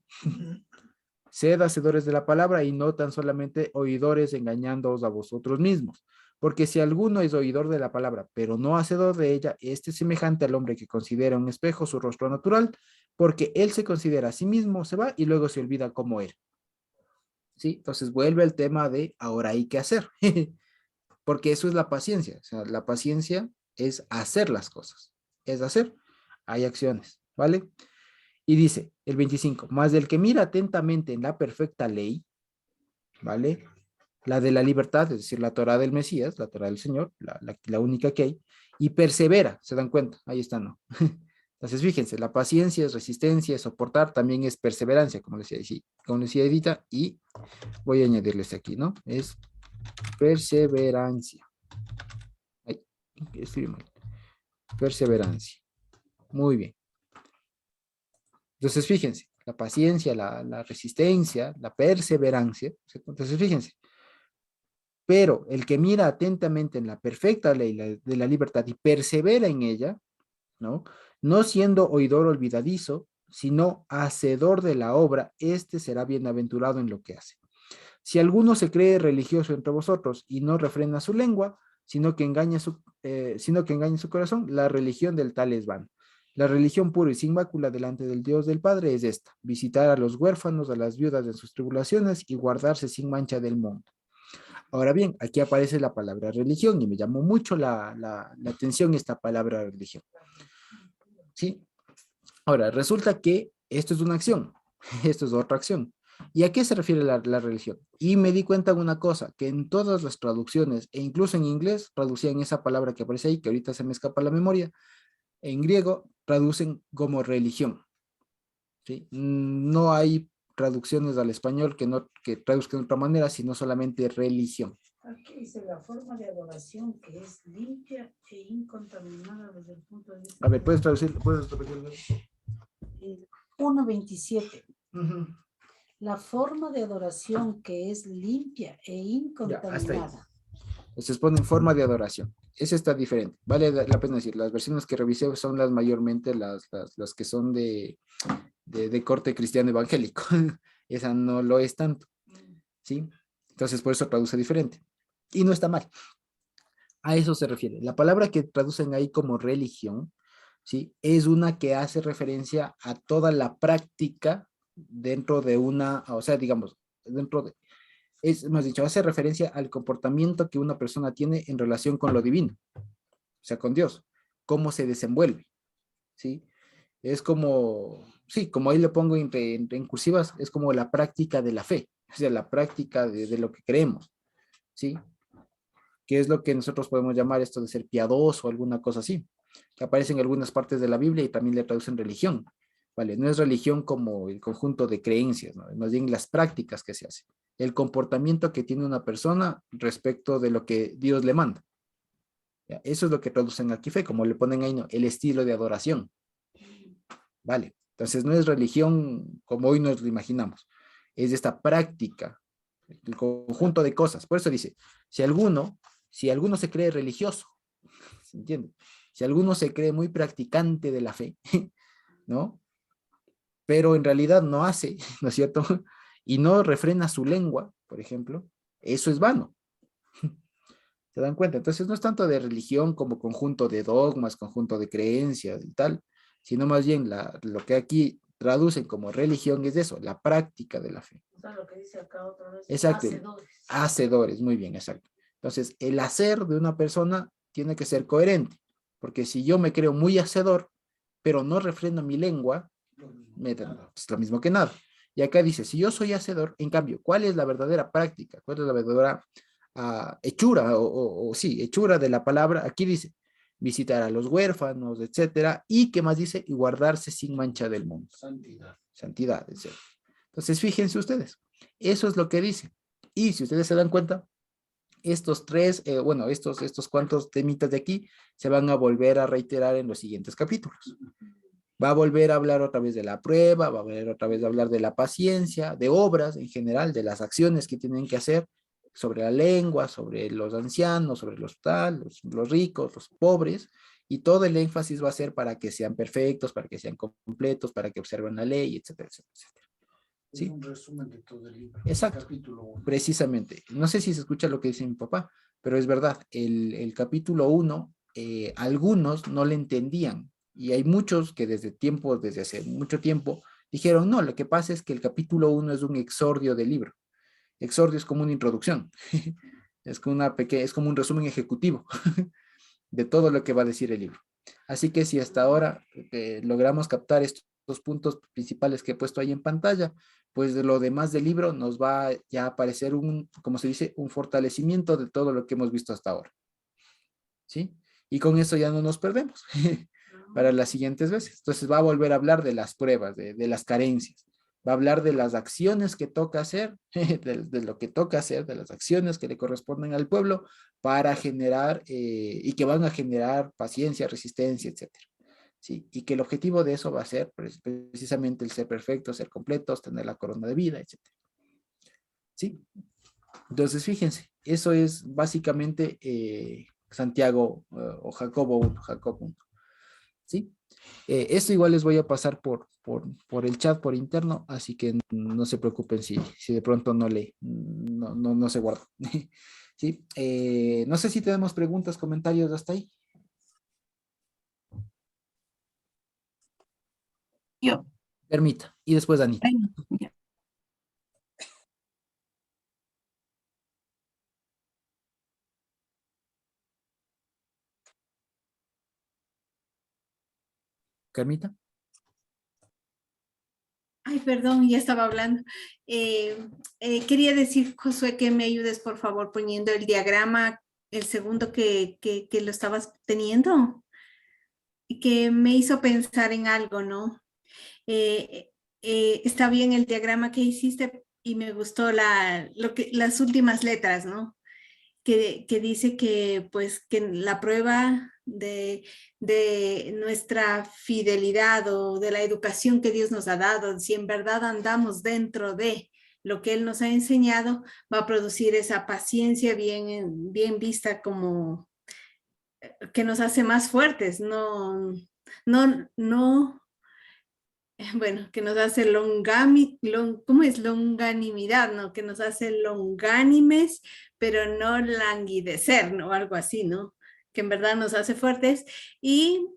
Sed hacedores de la palabra y no tan solamente oidores engañándoos a vosotros mismos. Porque si alguno es oidor de la palabra, pero no hacedor de ella, este es semejante al hombre que considera un espejo su rostro natural, porque él se considera a sí mismo, se va y luego se olvida cómo era. ¿Sí? Entonces vuelve el tema de ahora hay que hacer. Porque eso es la paciencia. O sea, la paciencia es hacer las cosas. Es hacer. Hay acciones, ¿vale? Y dice el 25, más del que mira atentamente en la perfecta ley, ¿vale? La de la libertad, es decir, la Torá del Mesías, la Torá del Señor, la única que hay, y persevera, ¿se dan cuenta? Ahí está, ¿no? Entonces, fíjense, la paciencia es resistencia, es soportar, también es perseverancia, como decía Edita, y voy a añadirles aquí, ¿no? Es perseverancia. Ahí, escribí mal. Perseverancia. Muy bien. Entonces, fíjense, la paciencia, la resistencia, la perseverancia. Entonces, fíjense. Pero el que mira atentamente en la perfecta ley de la libertad y persevera en ella, ¿no? No siendo oidor olvidadizo, sino hacedor de la obra, este será bienaventurado en lo que hace. Si alguno se cree religioso entre vosotros y no refrena su lengua, sino que engaña su corazón, la religión del tal es vana. La religión pura y sin mácula delante del Dios del Padre es esta: visitar a los huérfanos, a las viudas en sus tribulaciones y guardarse sin mancha del mundo. Ahora bien, aquí aparece la palabra religión y me llamó mucho la atención esta palabra religión. ¿Sí? Ahora, resulta que esto es una acción, esto es otra acción. ¿Y a qué se refiere la religión? Y me di cuenta de una cosa, que en todas las traducciones, e incluso en inglés, traducían esa palabra que aparece ahí, que ahorita se me escapa la memoria, en griego traducen como religión. ¿Sí? No hay traducciones al español que traduzcan de otra manera, sino solamente religión. Aquí dice la forma de adoración que es limpia e incontaminada desde el punto de vista. A ver, ¿puedes traducirlo? ¿Puedes repetirlo? 1:27. La forma de adoración que es limpia e incontaminada. Entonces ponen forma de adoración. Ese está diferente. Vale la pena decir, las versiones que revisé son las mayormente las que son de corte cristiano evangélico. Esa no lo es tanto. ¿Sí? Entonces por eso traduce diferente. Y no está mal. A eso se refiere. La palabra que traducen ahí como religión, ¿sí? Es una que hace referencia a toda la práctica dentro de una, o sea, digamos, dentro de, es más dicho, hace referencia al comportamiento que una persona tiene en relación con lo divino, o sea, con Dios, cómo se desenvuelve, ¿sí? Es como, sí, como ahí le pongo en cursivas, es como la práctica de la fe, o sea, la práctica de lo que creemos, ¿sí? Que es lo que nosotros podemos llamar esto de ser piadoso o alguna cosa así, que aparece en algunas partes de la Biblia y también le traducen religión, ¿vale? No es religión como el conjunto de creencias, ¿no? Más bien las prácticas que se hacen, el comportamiento que tiene una persona respecto de lo que Dios le manda. ¿Ya? Eso es lo que traducen aquí fe, como le ponen ahí, ¿no? El estilo de adoración, ¿vale? Entonces no es religión como hoy nos lo imaginamos, es esta práctica, el conjunto de cosas. Por eso dice, si alguno se cree religioso, ¿se entiende? Si alguno se cree muy practicante de la fe, ¿no? Pero en realidad no hace, ¿no es cierto? Y no refrena su lengua, por ejemplo, eso es vano. ¿Se dan cuenta? Entonces no es tanto de religión como conjunto de dogmas, conjunto de creencias y tal, sino más bien lo que aquí traducen como religión es eso, la práctica de la fe. O sea, lo que dice acá otra vez. Exacto. Hacedores. Hacedores, muy bien, exacto. Entonces, el hacer de una persona tiene que ser coherente, porque si yo me creo muy hacedor, pero no refreno mi lengua, es lo mismo que nada. Y acá dice, si yo soy hacedor, en cambio, ¿cuál es la verdadera práctica? ¿Cuál es la verdadera hechura, sí, hechura de la palabra? Aquí dice, visitar a los huérfanos, etcétera, y ¿qué más dice? Y guardarse sin mancha del mundo. Santidad. Santidad, etcétera. Entonces, fíjense ustedes, eso es lo que dice. Y si ustedes se dan cuenta, estos tres, estos cuantos temitas de aquí se van a volver a reiterar en los siguientes capítulos. Va a volver a hablar otra vez de la prueba, va a volver otra vez a hablar de la paciencia, de obras en general, de las acciones que tienen que hacer, sobre la lengua, sobre los ancianos, sobre los los ricos, los pobres, y todo el énfasis va a ser para que sean perfectos, para que sean completos, para que observen la ley, etcétera, etcétera, etcétera. ¿sí? Es un resumen de todo el libro. Exacto. Capítulo 1. Precisamente. No sé si se escucha lo que dice mi papá, pero es verdad. El capítulo 1, algunos no le entendían. Y hay muchos que desde hace mucho tiempo, dijeron, no, lo que pasa es que el capítulo 1 es un exordio del libro. Exordio es como una introducción. Es como un resumen ejecutivo de todo lo que va a decir el libro. Así que si hasta ahora logramos captar estos puntos principales que he puesto ahí en pantalla, pues de lo demás del libro nos va ya a aparecer como se dice, un fortalecimiento de todo lo que hemos visto hasta ahora. ¿Sí? Y con eso ya no nos perdemos para las siguientes veces. Entonces va a volver a hablar de las pruebas, de las carencias. Va a hablar de las acciones que toca hacer, de lo que toca hacer, de las acciones que le corresponden al pueblo para generar y que van a generar paciencia, resistencia, etcétera. ¿Sí? Y que el objetivo de eso va a ser precisamente el ser perfectos, ser completos, tener la corona de vida, etcétera. ¿Sí? Entonces, fíjense, eso es básicamente Santiago o Jacobo 1, Jacob 1. ¿Sí? Esto igual les voy a pasar por el chat, por interno, así que no se preocupen si de pronto no se guarda. ¿Sí? No sé si tenemos preguntas, comentarios hasta ahí. Yo. Permita. Y después Anita. Ya. Carmita. Ay, perdón, ya estaba hablando. Quería decir, Josué, que me ayudes, por favor, poniendo el diagrama, el segundo que lo estabas teniendo, y que me hizo pensar en algo, ¿no? Está bien el diagrama que hiciste y me gustó las últimas letras, ¿no? Que dice que, pues, que la prueba de nuestra fidelidad o de la educación que Dios nos ha dado, si en verdad andamos dentro de lo que Él nos ha enseñado, va a producir esa paciencia bien vista como que nos hace más fuertes, no, bueno, que nos hace ¿cómo es? Longanimidad, ¿no? Que nos hace longánimes, pero no languidecer, ¿no? Algo así, ¿no? Que en verdad nos hace fuertes y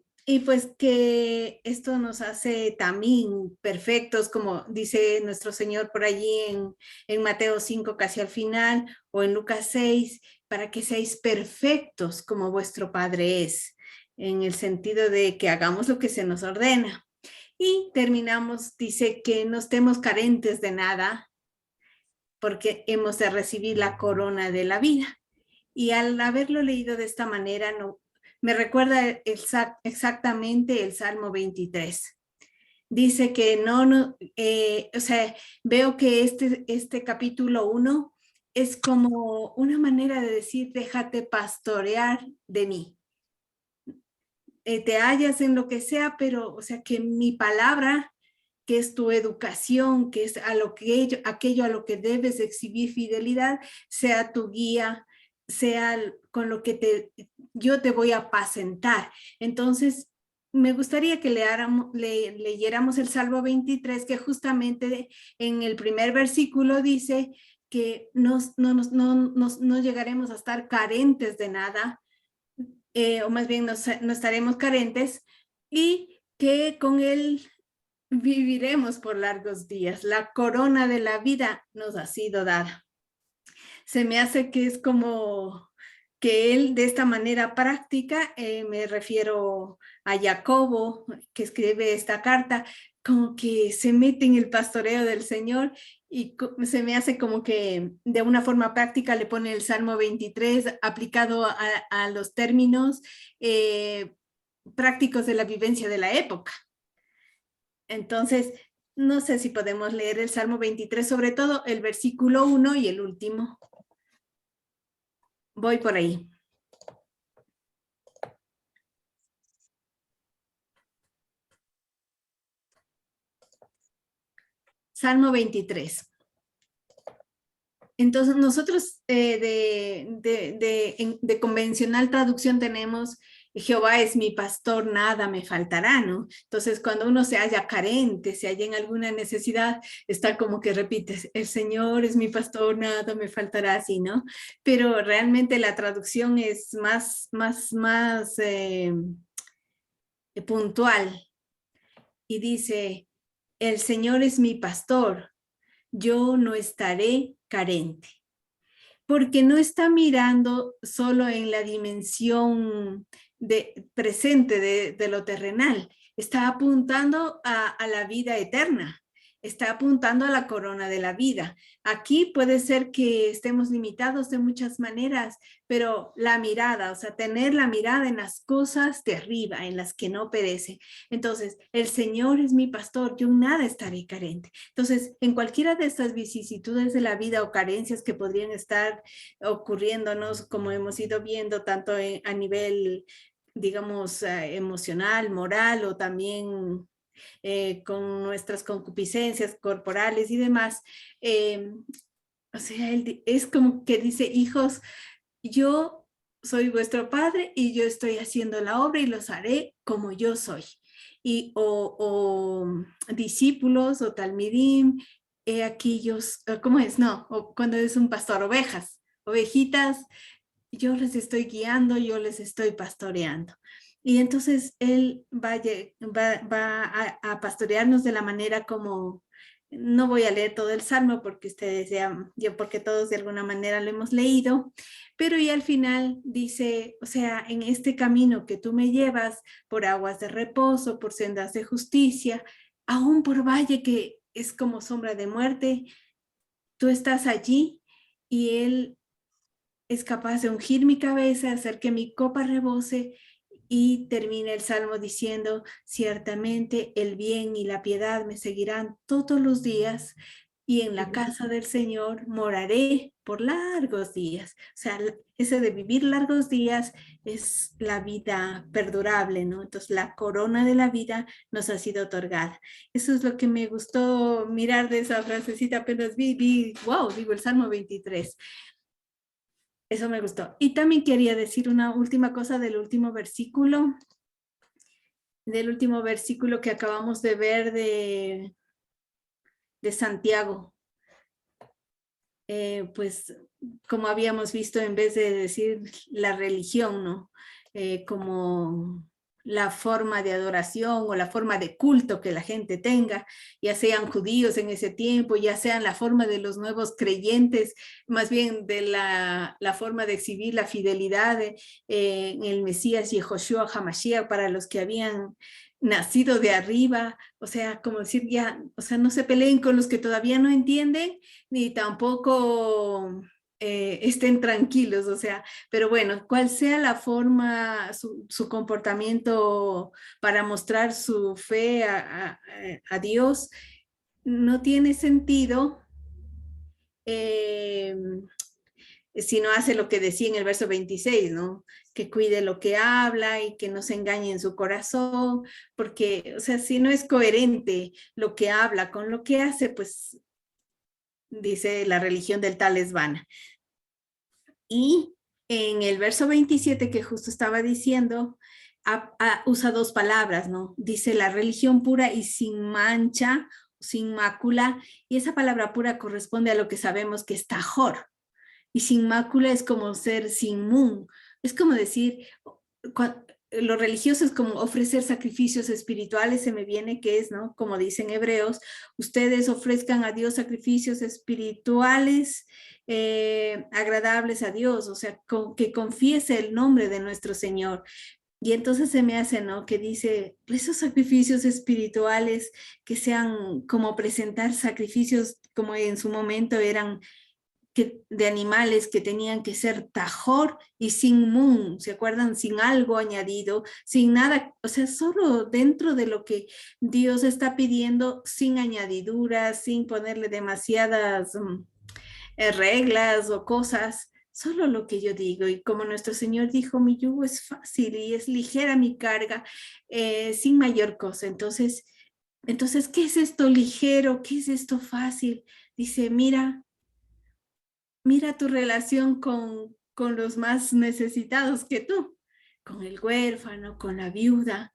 pues que esto nos hace también perfectos, como dice nuestro Señor por allí en Mateo 5, casi al final, o en Lucas 6, para que seáis perfectos como vuestro Padre es, en el sentido de que hagamos lo que se nos ordena. Y terminamos, dice que no estemos carentes de nada porque hemos de recibir la corona de la vida. Y al haberlo leído de esta manera, me recuerda exactamente el Salmo 23. Dice que o sea, veo que este capítulo 1 es como una manera de decir, déjate pastorear de mí. Te hallas en lo que sea, pero, o sea, que mi palabra, que es tu educación, que es aquello a lo que debes exhibir fidelidad, sea tu guía, sea con lo que yo te voy a apacentar. Entonces, me gustaría que leyéramos el Salmo 23, que justamente en el primer versículo dice que no llegaremos a estar carentes de nada, o más bien no estaremos carentes, y que con él viviremos por largos días. La corona de la vida nos ha sido dada. Se me hace que es como que él de esta manera práctica, me refiero a Jacobo, que escribe esta carta, como que se mete en el pastoreo del Señor y se me hace como que de una forma práctica le pone el Salmo 23 aplicado a los términos prácticos de la vivencia de la época. Entonces, no sé si podemos leer el Salmo 23, sobre todo el versículo 1 y el último. Voy por ahí. Salmo 23. Entonces, nosotros de convencional traducción tenemos Jehová es mi pastor, nada me faltará, ¿no? Entonces, cuando uno se halla carente, se halla en alguna necesidad, está como que repites, el Señor es mi pastor, nada me faltará, así, ¿no? Pero realmente la traducción es más puntual y dice, el Señor es mi pastor, yo no estaré carente. Porque no está mirando solo en la dimensión presente de lo terrenal, está apuntando a la vida eterna, está apuntando a la corona de la vida. Aquí puede ser que estemos limitados de muchas maneras, pero la mirada, o sea, tener la mirada en las cosas de arriba, en las que no perecen. Entonces, el Señor es mi pastor, yo nada estaré carente. Entonces, en cualquiera de estas vicisitudes de la vida o carencias que podrían estar ocurriéndonos, como hemos ido viendo, tanto a nivel, digamos, emocional, moral o también con nuestras concupiscencias corporales y demás, o sea, es como que dice, hijos, yo soy vuestro padre y yo estoy haciendo la obra y los haré como yo soy. Y, o discípulos o talmidim, aquí ellos, ¿cómo es? No, o cuando es un pastor, ovejas, ovejitas, yo les estoy guiando, yo les estoy pastoreando. Y entonces Él va a pastorearnos de la manera como, no voy a leer todo el Salmo porque ustedes ya, yo porque todos de alguna manera lo hemos leído, pero y al final dice, o sea, en este camino que tú me llevas por aguas de reposo, por sendas de justicia, aún por valle que es como sombra de muerte, tú estás allí y Él es capaz de ungir mi cabeza, hacer que mi copa rebose, y termina el Salmo diciendo, ciertamente el bien y la piedad me seguirán todos los días y en la casa del Señor moraré por largos días. O sea, ese de vivir largos días es la vida perdurable, ¿no? Entonces la corona de la vida nos ha sido otorgada. Eso es lo que me gustó mirar de esa frasecita, apenas wow, digo el Salmo 23. Eso me gustó. Y también quería decir una última cosa del último versículo que acabamos de ver de Santiago. Pues como habíamos visto, en vez de decir la religión, ¿no? Como la forma de adoración o la forma de culto que la gente tenga, ya sean judíos en ese tiempo, ya sean la forma de los nuevos creyentes, más bien de la forma de exhibir la fidelidad en el Mesías Yehoshua HaMashiach para los que habían nacido de arriba, o sea, como decir ya, o sea, no se peleen con los que todavía no entienden, ni tampoco estén tranquilos, o sea, pero bueno, cual sea la forma, su comportamiento para mostrar su fe a Dios, no tiene sentido si no hace lo que decía en el verso 26, ¿no? Que cuide lo que habla y que no se engañe en su corazón, porque, o sea, si no es coherente lo que habla con lo que hace, pues dice la religión del tal es vana. Y en el verso 27 que justo estaba diciendo, usa dos palabras, ¿no? Dice la religión pura y sin mancha, sin mácula, y esa palabra pura corresponde a lo que sabemos que es tajor. Y sin mácula es como ser sin mun. Es como decir, lo religioso es como ofrecer sacrificios espirituales, se me viene que es, ¿no? Como dicen hebreos, ustedes ofrezcan a Dios sacrificios espirituales agradables a Dios, o sea, que confiese el nombre de nuestro Señor. Y entonces se me hace, ¿no? Que dice, esos sacrificios espirituales que sean como presentar sacrificios como en su momento eran de animales que tenían que ser tajor y sin mun, ¿se acuerdan? Sin algo añadido, sin nada, o sea, solo dentro de lo que Dios está pidiendo, sin añadiduras, sin ponerle demasiadas reglas o cosas, solo lo que yo digo. Y como nuestro Señor dijo, mi yugo es fácil y es ligera mi carga, sin mayor cosa. Entonces, ¿qué es esto ligero? ¿Qué es esto fácil? Dice, mira tu relación con los más necesitados que tú. con el huérfano, con la viuda,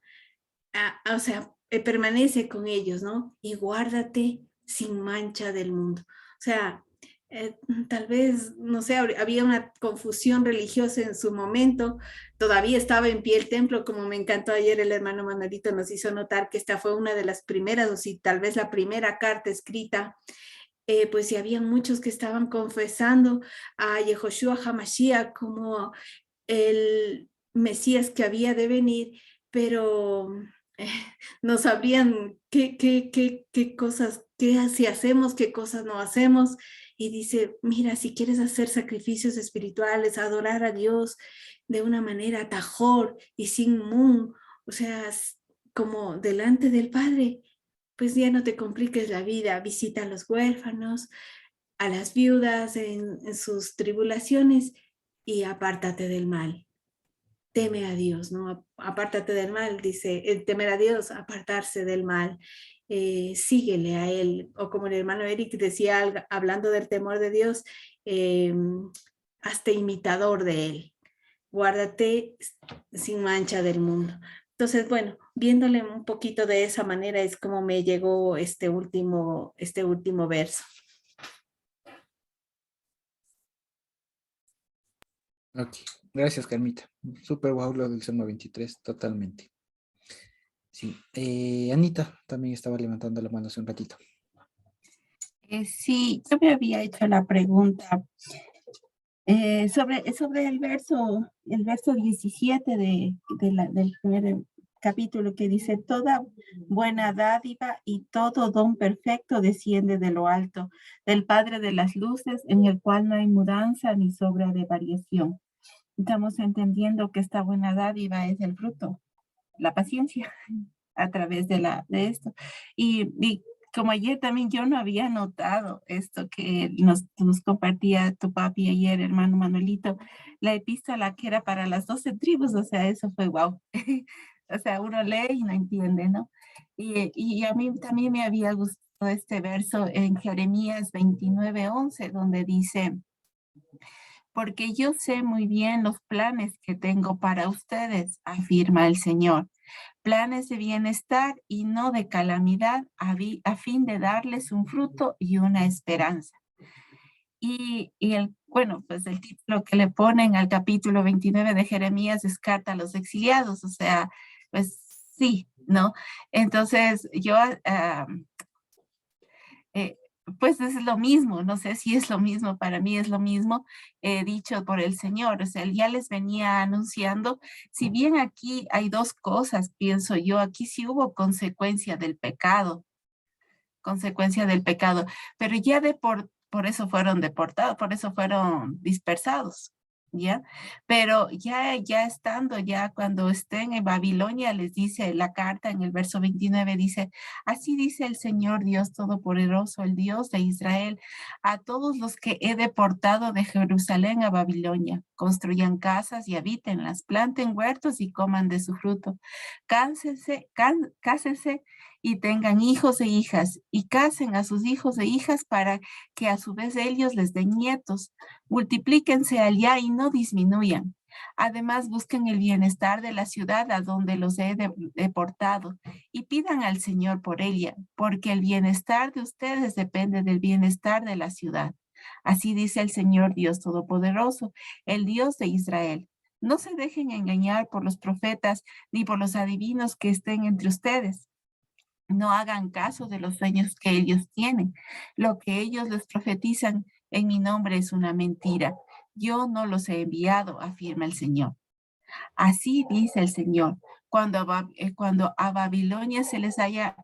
o sea, permanece con ellos, ¿no? Y guárdate sin mancha del mundo. O sea, tal vez, no sé, había una confusión religiosa en su momento, todavía estaba en pie el templo, como me encantó ayer el hermano Manuelito nos hizo notar que esta fue una de las primeras, o si tal vez la primera carta escrita, pues sí, había muchos que estaban confesando a Yehoshua HaMashiach como el Mesías que había de venir, pero eh, no sabrían qué cosas, si hacemos, qué cosas no hacemos. Y dice, mira, si quieres hacer sacrificios espirituales, adorar a Dios de una manera tajor y sin mun, o sea, como delante del Padre, pues ya no te compliques la vida, visita a los huérfanos, a las viudas en sus tribulaciones y apártate del mal. Teme a Dios, ¿no? Apártate del mal, dice, temer a Dios, apartarse del mal. Síguele a Él. O como el hermano Eric decía, hablando del temor de Dios, hazte imitador de Él. Guárdate sin mancha del mundo. Entonces, bueno, viéndole un poquito de esa manera es como me llegó este último verso. Ok, gracias, Carmita. Súper guau lo del Salmo 23, totalmente. Sí, Anita también estaba levantando la mano hace un ratito. Sí, yo me había hecho la pregunta sobre el verso 17 del primer capítulo que dice, toda buena dádiva y todo don perfecto desciende de lo alto, del Padre de las luces, en el cual no hay mudanza ni sobra de variación. Estamos entendiendo que esta buena dádiva es el fruto, la paciencia, a través de esto. Y como ayer también yo no había notado esto que nos compartía tu papi ayer, hermano Manuelito, la epístola que era para las 12 tribus, o sea, eso fue wow. O sea, uno lee y no entiende, ¿no? Y a mí también me había gustado este verso en Jeremías 29:11, donde dice, porque yo sé muy bien los planes que tengo para ustedes, afirma el Señor, planes de bienestar y no de calamidad, a fin de darles un fruto y una esperanza. Bueno, pues el título que le ponen al capítulo 29 de Jeremías es Carta a los exiliados, o sea, pues sí, ¿no? Entonces yo, pues es lo mismo, no sé si es lo mismo, para mí es lo mismo, dicho por el Señor, o sea, él ya les venía anunciando, si bien aquí hay dos cosas, pienso yo, aquí sí hubo consecuencia del pecado, pero ya por eso fueron deportados, por eso fueron dispersados, ¿ya? Pero ya estando, ya cuando estén en Babilonia, les dice la carta en el verso 29, dice, así dice el Señor Dios Todopoderoso, el Dios de Israel, a todos los que he deportado de Jerusalén a Babilonia, construyan casas y habítenlas, planten huertos y coman de su fruto, cásense y tengan hijos e hijas, y casen a sus hijos e hijas para que a su vez ellos les den nietos. Multiplíquense allá y no disminuyan. Además, busquen el bienestar de la ciudad a donde los he deportado y pidan al Señor por ella, porque el bienestar de ustedes depende del bienestar de la ciudad. Así dice el Señor Dios Todopoderoso, el Dios de Israel. No se dejen engañar por los profetas ni por los adivinos que estén entre ustedes. No hagan caso de los sueños que ellos tienen. Lo que ellos les profetizan en mi nombre es una mentira. Yo no los he enviado, afirma el Señor. Así dice el Señor, cuando a Babilonia se les haya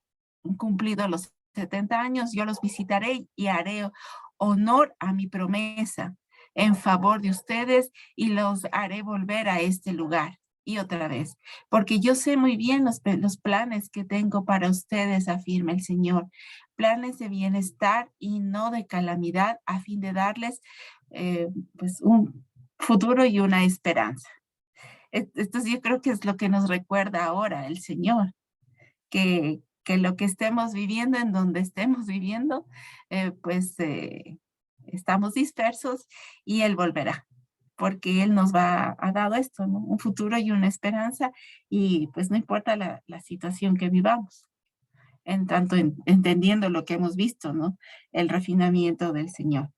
cumplido los 70 años, yo los visitaré y haré honor a mi promesa en favor de ustedes y los haré volver a este lugar. Y otra vez, porque yo sé muy bien los planes que tengo para ustedes, afirma el Señor, planes de bienestar y no de calamidad, a fin de darles pues un futuro y una esperanza. Esto yo creo que es lo que nos recuerda ahora el Señor, que lo que estemos viviendo, en donde estemos viviendo, estamos dispersos y Él volverá. porque Él nos ha dado esto, ¿no? Un futuro y una esperanza, y pues no importa la situación que vivamos, en tanto entendiendo lo que hemos visto, ¿no? El refinamiento del Señor.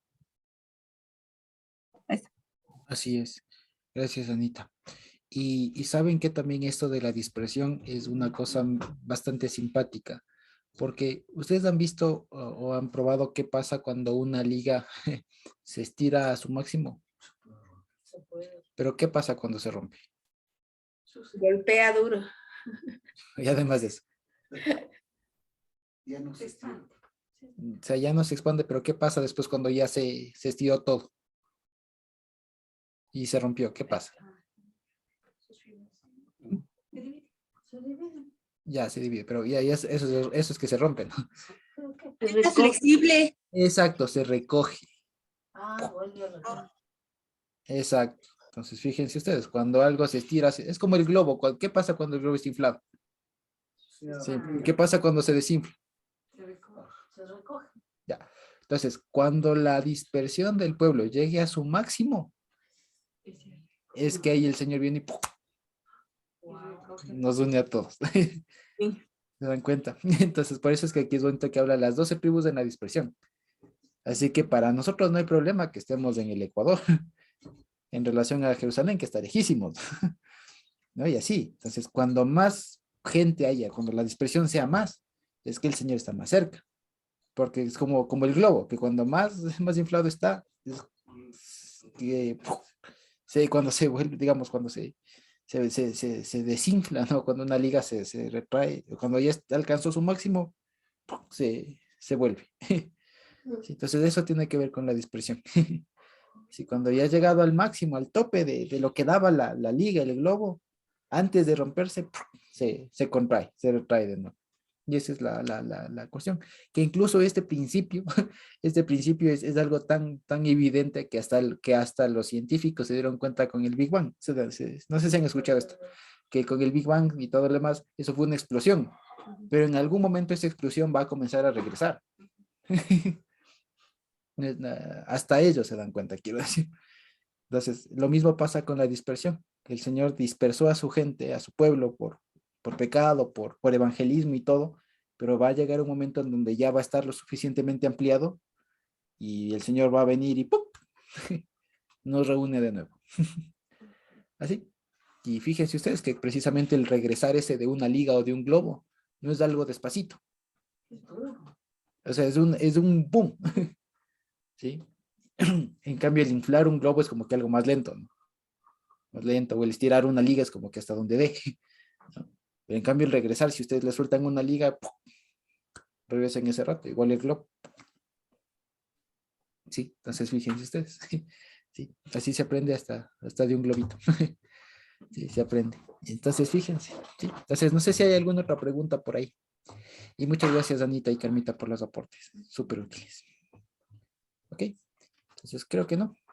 Eso. Así es. Gracias, Anita. Y saben que también esto de la dispersión es una cosa bastante simpática, porque ustedes han visto o han probado qué pasa cuando una liga se estira a su máximo. Pero ¿qué pasa cuando se rompe? Golpea duro. Y además de eso. Ya no se estira. O sea, ya no se expande, pero ¿qué pasa después cuando ya se estiró todo? Y se rompió, ¿qué pasa? Ya se divide, pero eso es que se rompe, ¿no? Es flexible. Exacto, se recoge. Vuelve a recoger. Exacto. Entonces, fíjense ustedes, cuando algo se estira, es como el globo. ¿Qué pasa cuando el globo está inflado? Sí. ¿Qué pasa cuando se desinfla? Se recoge. Ya. Entonces, cuando la dispersión del pueblo llegue a su máximo, es que ahí el Señor viene y ¡pum! Nos une a todos. ¿Se dan cuenta? Entonces, por eso es que aquí es bonito que habla las 12 tribus en la dispersión. Así que para nosotros no hay problema que estemos en el Ecuador en relación a Jerusalén, que está lejísimos, ¿no? Y así. Entonces, cuando más gente haya, cuando la dispersión sea más, es que el Señor está más cerca. Porque es como el globo, que cuando más inflado está, es que cuando se vuelve, digamos, cuando se desinfla, ¿no? Cuando una liga se retrae, cuando ya alcanzó su máximo, se vuelve. Sí, entonces eso tiene que ver con la dispersión. Sí, cuando ya ha llegado al máximo, al tope de lo que daba la liga, el globo, antes de romperse, se contrae, se retrae de nuevo. Y esa es la cuestión. Que incluso este principio es algo tan evidente que hasta los científicos se dieron cuenta con el Big Bang. No sé si han escuchado esto, que con el Big Bang y todo lo demás, eso fue una explosión. Pero en algún momento esa explosión va a comenzar a regresar. Hasta ellos se dan cuenta, quiero decir. Entonces, lo mismo pasa con la dispersión. El Señor dispersó a su gente, a su pueblo, por pecado, por evangelismo y todo, pero va a llegar un momento en donde ya va a estar lo suficientemente ampliado y el Señor va a venir y ¡pum! Nos reúne de nuevo. Así. Y fíjense ustedes que precisamente el regresar ese de una liga o de un globo no es algo despacito. O sea, es un boom. ¿Sí? En cambio, el inflar un globo es como que algo más lento, ¿no? Más lento, o el estirar una liga es como que hasta donde deje, ¿no? Pero en cambio, el regresar, si ustedes le sueltan una liga, ¡pum!, regresan ese rato, igual el globo. Sí, entonces fíjense ustedes. Sí, así se aprende hasta de un globito. Sí, se aprende. Entonces, fíjense. Sí. Entonces, no sé si hay alguna otra pregunta por ahí. Y muchas gracias, Anita y Carmita, por los aportes. Súper útiles. Ok. Entonces, creo que no.